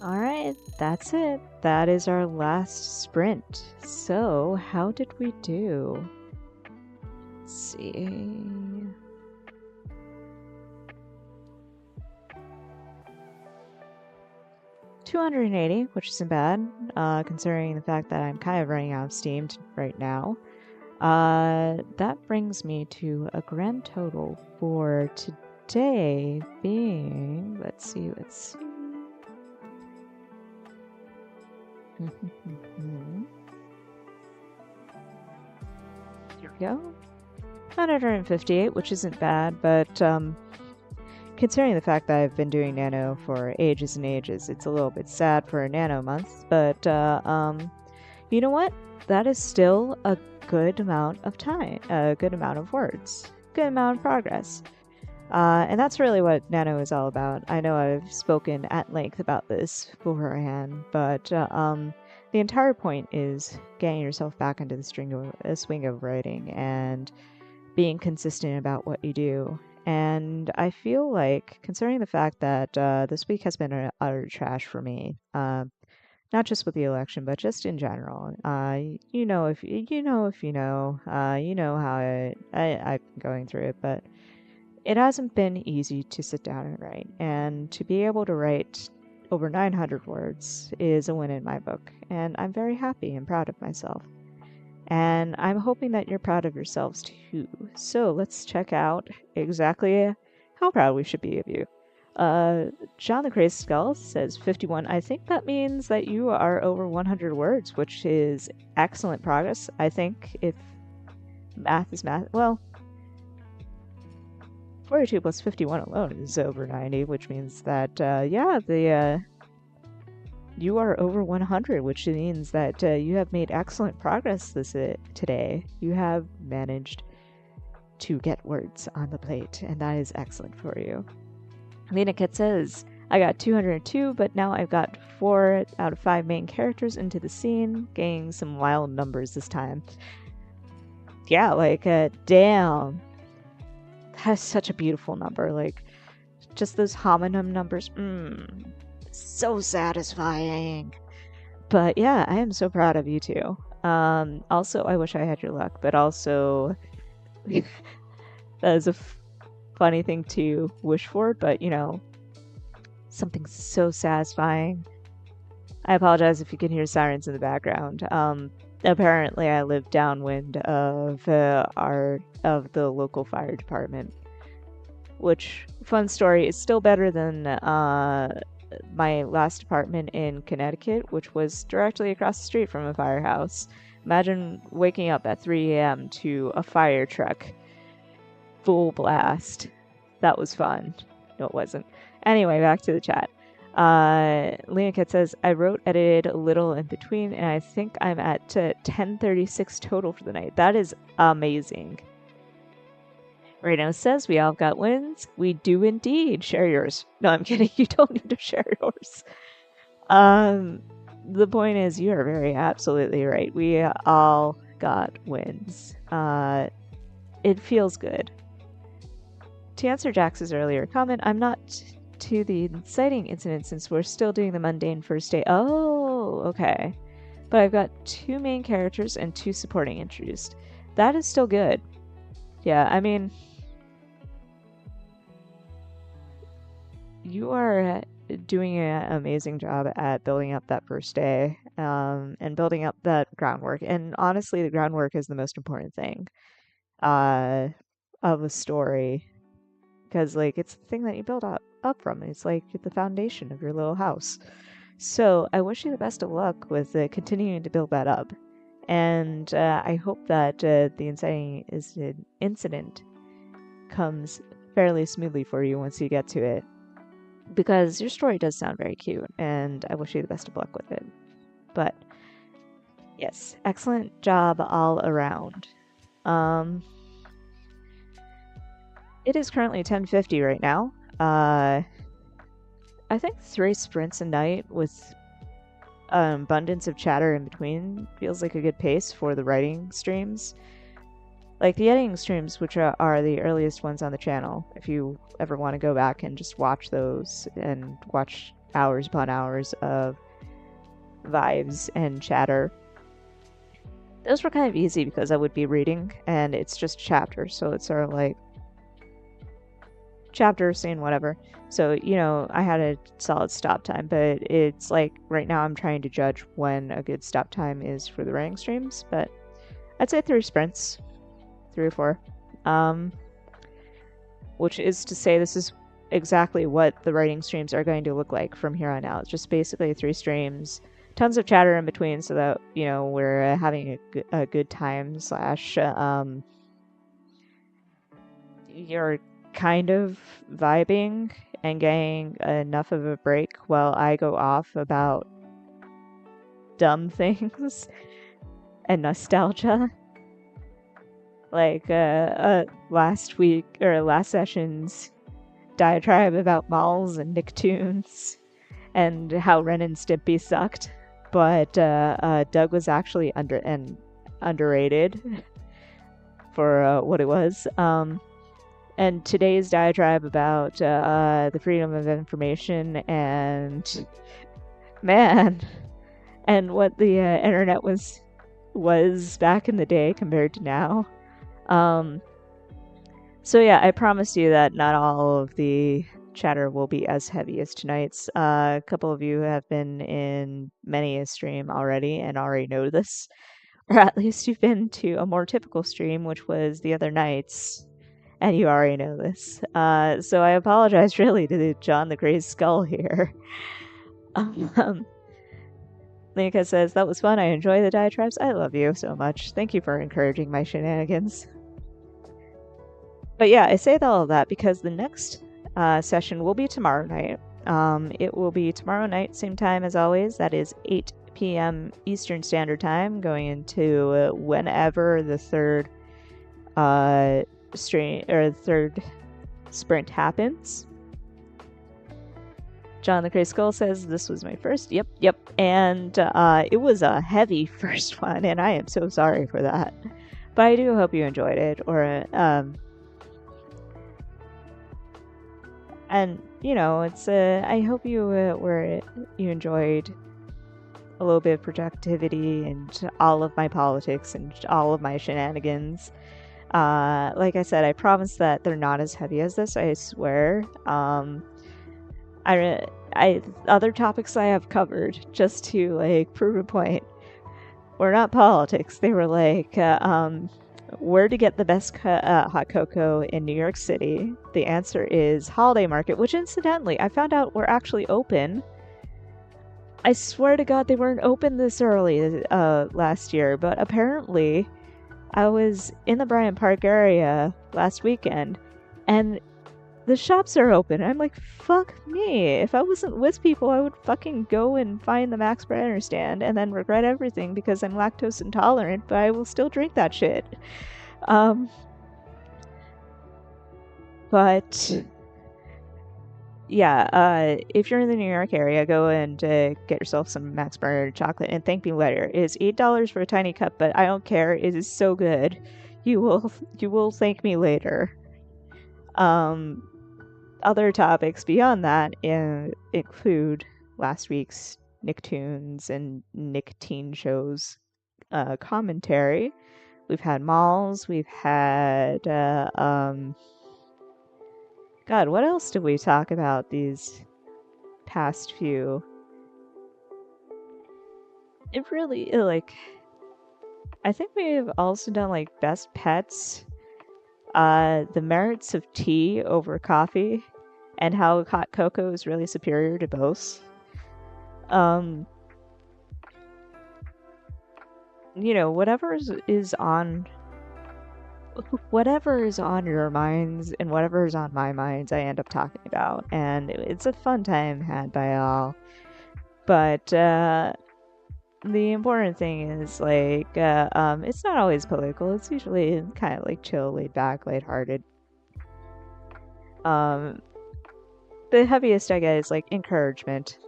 [SPEAKER 1] Alright, that's it. That is our last sprint. So, how did we do? Let's see. $280, which isn't bad, considering the fact that I'm kind of running out of steam right now. That brings me to a grand total for today being, let's see. Here we go. 958, which isn't bad, but considering the fact that I've been doing Nano for ages and ages, it's a little bit sad for a Nano month, but you know what? That is still a good amount of time, a good amount of words, good amount of progress. And that's really what Nano is all about. I know I've spoken at length about this beforehand, but the entire point is getting yourself back into the swing of writing and being consistent about what you do. And I feel like, considering the fact that this week has been utter trash for me, not just with the election, but just in general. You know if you know if you know, you know how I've been going through it, but it hasn't been easy to sit down and write. And to be able to write over 900 words is a win in my book, and I'm very happy and proud of myself. And I'm hoping that you're proud of yourselves too. So let's check out exactly how proud we should be of you. John the Crazy Skull says 51. I think that means that you are over 100 words, which is excellent progress. I think if math is math, well, 42 plus 51 alone is over 90, which means that, you are over 100, which means that you have made excellent progress today. You have managed to get words on the plate, and that is excellent for you. Lena Kit says, I got 202, but now I've got 4 out of 5 main characters into the scene, getting some wild numbers this time. Yeah, like, damn. That's such a beautiful number. Like, just those homonym numbers. So satisfying. But yeah, I am so proud of you too. Also, I wish I had your luck, but also that is a funny thing to wish for, but you know, something so satisfying. I apologize if you can hear sirens in the background. Apparently I live downwind of the local fire department, which, fun story, is still better than my last apartment in Connecticut, which was directly across the street from a firehouse. Imagine waking up at 3 a.m. to a fire truck full blast. That was fun. No, it wasn't. Anyway, back to the chat. Lena Kit says, I wrote, edited a little in between, and I think I'm at 1036 total for the night. That is amazing. Reno says, we all got wins. We do indeed. Share yours. No, I'm kidding. You don't need to share yours. The point is, you are very absolutely right. We all got wins. It feels good. To answer Jax's earlier comment, I'm not to the inciting incident since we're still doing the mundane first day. Oh, okay. But I've got 2 main characters and 2 supporting introduced. That is still good. Yeah, I mean, you are doing an amazing job at building up that first day, and building up that groundwork. And honestly, the groundwork is the most important thing of a story, because like it's the thing that you build up from. It's like the foundation of your little house. So I wish you the best of luck with continuing to build that up. And I hope that the inciting incident comes fairly smoothly for you once you get to it, because your story does sound very cute, and I wish you the best of luck with it. But yes, excellent job all around. It is currently 10:50 right now. I think 3 sprints a night with an abundance of chatter in between feels like a good pace for the writing streams. Like the editing streams, which are the earliest ones on the channel, if you ever want to go back and just watch those and watch hours upon hours of vibes and chatter. Those were kind of easy because I would be reading, and it's just chapters, so it's sort of like chapter, scene, whatever. So, you know, I had a solid stop time, but it's like right now I'm trying to judge when a good stop time is for the writing streams, but I'd say 3 sprints, 3 or 4. Which is to say this is exactly what the writing streams are going to look like from here on out. Just basically 3 streams, tons of chatter in between so that, you know, we're having a good time slash you're kind of vibing and getting enough of a break while I go off about dumb things and nostalgia. Like last week or last session's diatribe about malls and Nicktoons and how Ren and Stimpy sucked, but Doug was actually underrated for what it was. And today's diatribe about the freedom of information and man, and what the internet was back in the day compared to now. So yeah, I promise you that not all of the chatter will be as heavy as tonight's. A couple of you have been in many a stream already and already know this, or at least you've been to a more typical stream, which was the other night's, and you already know this. So I apologize really to John the Gray's Skull here. Linka says, that was fun. I enjoy the diatribes. I love you so much. Thank you for encouraging my shenanigans. But yeah, I say all of that because the next session will be tomorrow night. It will be tomorrow night, same time as always. That is 8 p.m. Eastern Standard Time, going into whenever the third third sprint happens. John the Grey Skull says, this was my first. Yep. And it was a heavy first one, and I am so sorry for that. But I do hope you enjoyed it, and you know, it's I hope you you enjoyed a little bit of productivity and all of my politics and all of my shenanigans. Like I said, I promise that they're not as heavy as this, I swear. Other topics I have covered, just to like prove a point, were not politics. They were like where to get the best hot cocoa in New York City. The answer is Holiday Market, which incidentally I found out were actually open. I swear to God they weren't open this early last year, but apparently I was in the Bryant Park area last weekend and the shops are open. I'm like, fuck me. If I wasn't with people, I would fucking go and find the Max Brenner stand and then regret everything because I'm lactose intolerant, but I will still drink that shit. But yeah, if you're in the New York area, go and get yourself some Max Brenner chocolate and thank me later. It is $8 for a tiny cup, but I don't care. It is so good. You will thank me later. Other topics beyond that include last week's Nicktoons and Nick Teen shows commentary. We've had malls. We've had God, what else did we talk about these past few? It really like I think we've also done like best pets, the merits of tea over coffee, and how hot cocoa is really superior to both. You know, whatever is on your minds and whatever is on my minds, I end up talking about, and it's a fun time had by all. But the important thing is like it's not always political. It's usually kind of like chill, laid back, lighthearted. The heaviest I get is like encouragement.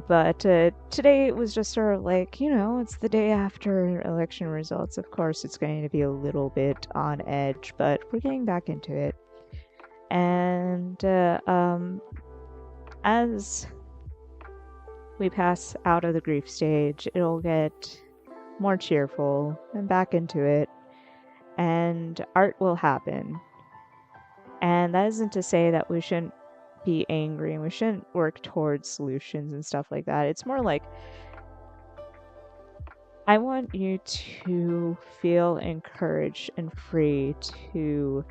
[SPEAKER 1] But today it was just sort of like, you know, it's the day after election results. Of course, it's going to be a little bit on edge, but we're getting back into it. And as we pass out of the grief stage, it'll get more cheerful and back into it, and art will happen. And that isn't to say that we shouldn't be angry and we shouldn't work towards solutions and stuff like that. It's more like I want you to feel encouraged and free to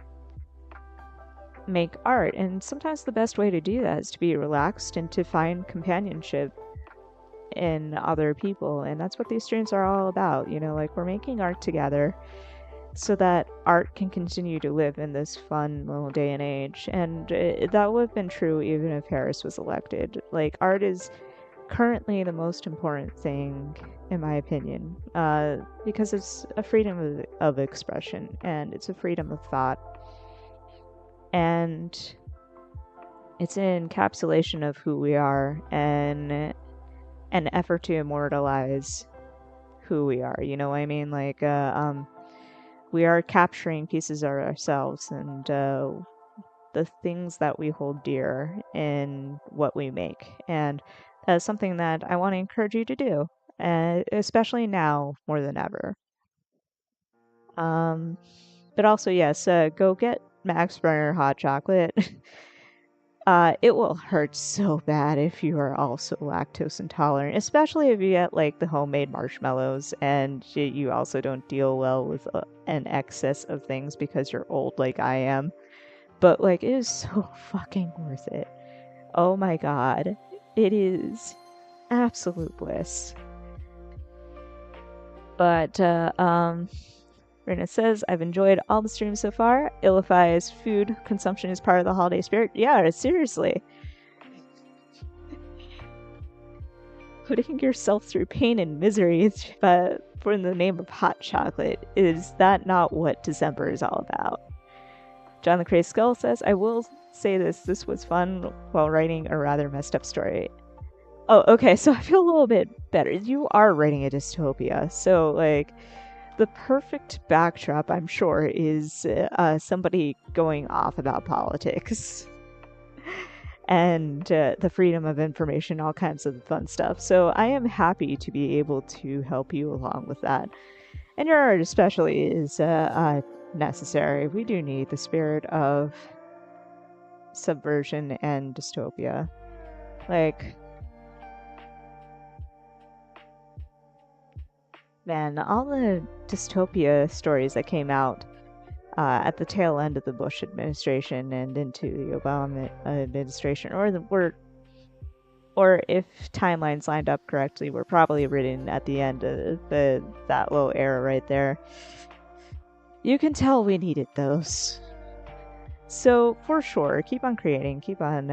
[SPEAKER 1] make art. And sometimes the best way to do that is to be relaxed and to find companionship in other people. And that's what these streams are all about. You know, like we're making art together so that art can continue to live in this fun little day and age. And that would have been true even if Harris was elected. Like, art is currently the most important thing, in my opinion, because it's a freedom of expression and it's a freedom of thought. And it's an encapsulation of who we are and an effort to immortalize who we are. You know what I mean? Like, we are capturing pieces of ourselves and the things that we hold dear in what we make. And that's something that I want to encourage you to do, especially now more than ever. But also, yes, go get Max Brenner hot chocolate. It will hurt so bad if you are also lactose intolerant, especially if you get like the homemade marshmallows and you also don't deal well with an excess of things because you're old like I am. But like, it is so fucking worth it. Oh my god. It is absolute bliss. But, Rena says, I've enjoyed all the streams so far. Illifies food consumption is part of the holiday spirit. Yeah, seriously. Putting yourself through pain and misery but for the name of hot chocolate, is that not what December is all about? John the Crazed Skull says, I will say this was fun while writing a rather messed up story. Oh, okay, so I feel a little bit better. You are writing a dystopia, so, like, the perfect backdrop, I'm sure, is somebody going off about politics and the freedom of information, all kinds of fun stuff. So I am happy to be able to help you along with that. And your art especially is necessary. We do need the spirit of subversion and dystopia. Like, man, all the dystopia stories that came out at the tail end of the Bush administration and into the Obama administration, or if timelines lined up correctly, were probably written at the end of that little era right there. You can tell we needed those. So for sure, keep on creating, keep on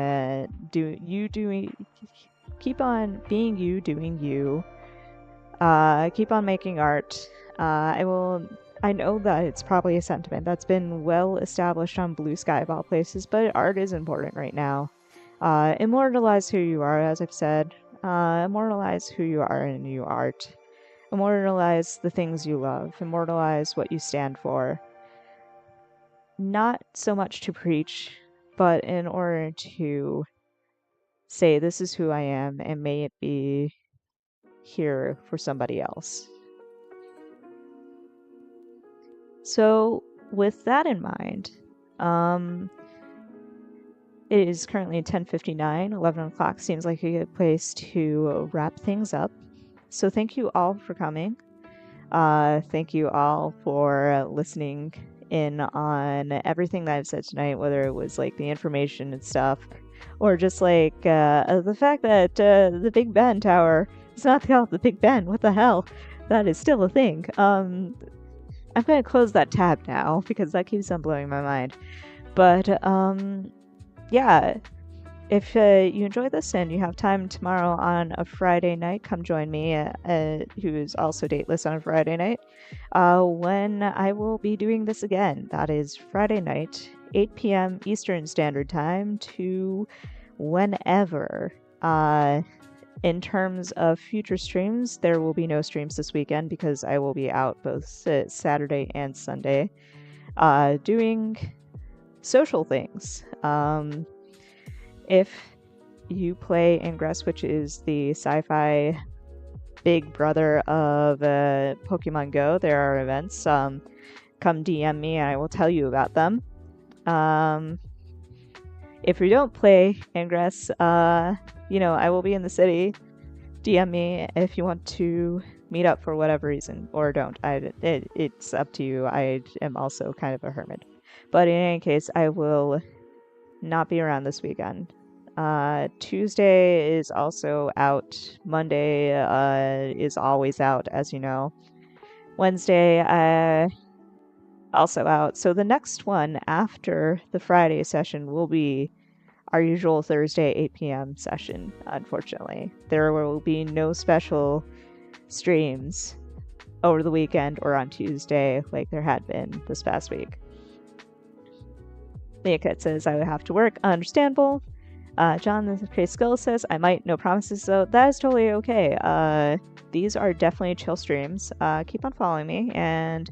[SPEAKER 1] keep on being you, doing you. Keep on making art. I know that it's probably a sentiment that's been well established on Blue Sky of all places, but art is important right now. Immortalize who you are, as I've said. Immortalize who you are in your art. Immortalize the things you love. Immortalize what you stand for. Not so much to preach, but in order to say, this is who I am, and may it be here for somebody else. So, with that in mind, it is currently 10:59. 11 o'clock seems like a good place to wrap things up. So thank you all for coming. Thank you all for listening in on everything that I've said tonight, whether it was like the information and stuff, or just like the fact that the Big Ben Tower is not called the Big Ben. What the hell? That is still a thing. I'm going to close that tab now because that keeps on blowing my mind. But yeah, if you enjoyed this and you have time tomorrow on a Friday night, come join me, who is also dateless on a Friday night, when I will be doing this again. That is Friday night, 8 p.m. Eastern Standard Time to whenever. In terms of future streams, there will be no streams this weekend because I will be out both Saturday and Sunday doing social things. If you play Ingress, which is the sci-fi big brother of Pokemon Go, there are events. Come DM me and I will tell you about them. If you don't play Ingress, I will be in the city. DM me if you want to meet up for whatever reason, or don't. It's up to you. I am also kind of a hermit. But in any case, I will not be around this weekend. Tuesday is also out. Monday is always out, as you know. Wednesday, also out. So the next one after the Friday session will be our usual Thursday 8 p.m. session, unfortunately. There will be no special streams over the weekend or on Tuesday like there had been this past week. Leakit says, I would have to work. Understandable. John, the Crazy Skill says, I might, no promises, though. That is totally okay. These are definitely chill streams. Keep on following me, and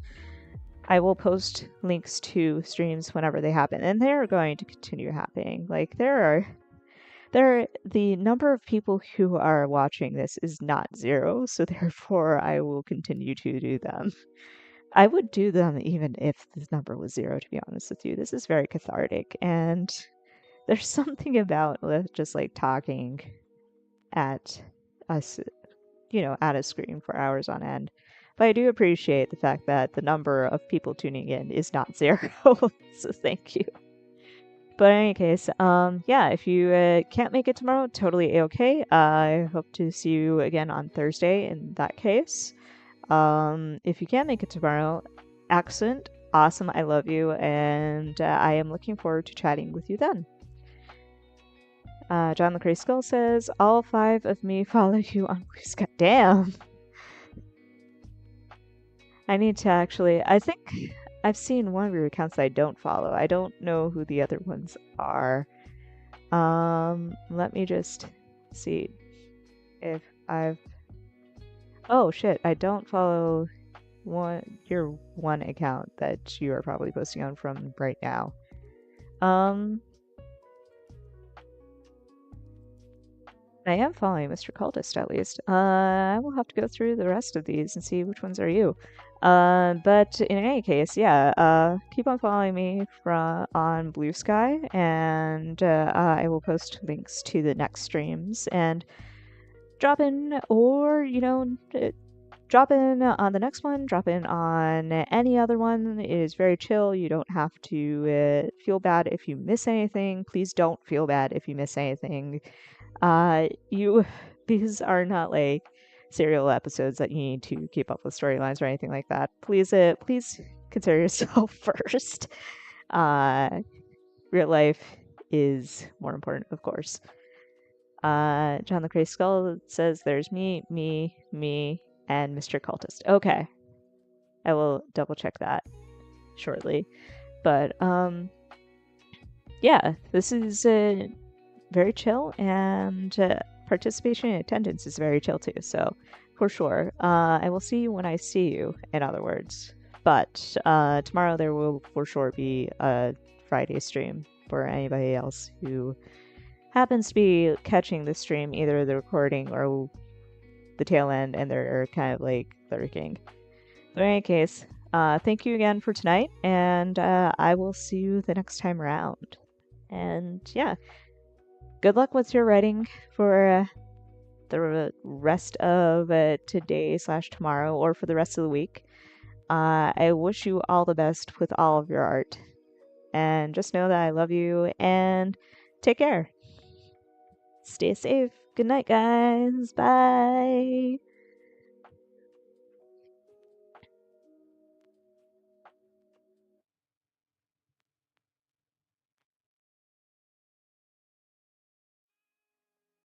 [SPEAKER 1] I will post links to streams whenever they happen, and they're going to continue happening. Like, the number of people who are watching this is not zero, so therefore I will continue to do them. I would do them even if this number was zero, to be honest with you. This is very cathartic, and there's something about just like talking at us, at a screen for hours on end. But I do appreciate the fact that the number of people tuning in is not zero, so thank you. But in any case, if you can't make it tomorrow, totally a-okay. I hope to see you again on Thursday in that case. If you can't make it tomorrow, excellent, awesome, I love you, and I am looking forward to chatting with you then. John the Crazy Skull says, all 5 of me follow you on Blue Sky. Damn! I need to actually, I think I've seen one of your accounts that I don't follow. I don't know who the other ones are. Let me just see if I've... Oh shit, I don't follow your one account that you are probably posting on from right now. I am following Mr. Cultist, at least. I will have to go through the rest of these and see which ones are you. But in any case, keep on following me on Blue Sky, and I will post links to the next streams, and drop in, or, drop in on the next one, drop in on any other one. It is very chill. You don't have to feel bad if you miss anything. Please don't feel bad if you miss anything. These are not like serial episodes that you need to keep up with storylines or anything like that. Please consider yourself first. Real life is more important, of course. John the Crazy Skull says there's me, and Mr. Cultist. Okay. I will double check that shortly. But, this is very chill, and participation and attendance is very chill too, so for sure. I will see you when I see you, in other words. But tomorrow there will for sure be a Friday stream for anybody else who happens to be catching the stream, either the recording or the tail end, and they're kind of like lurking. But in any case, thank you again for tonight, and I will see you the next time around. And yeah, good luck with your writing for the rest of today/tomorrow, or for the rest of the week. I wish you all the best with all of your art. And just know that I love you, and take care. Stay safe. Good night, guys. Bye.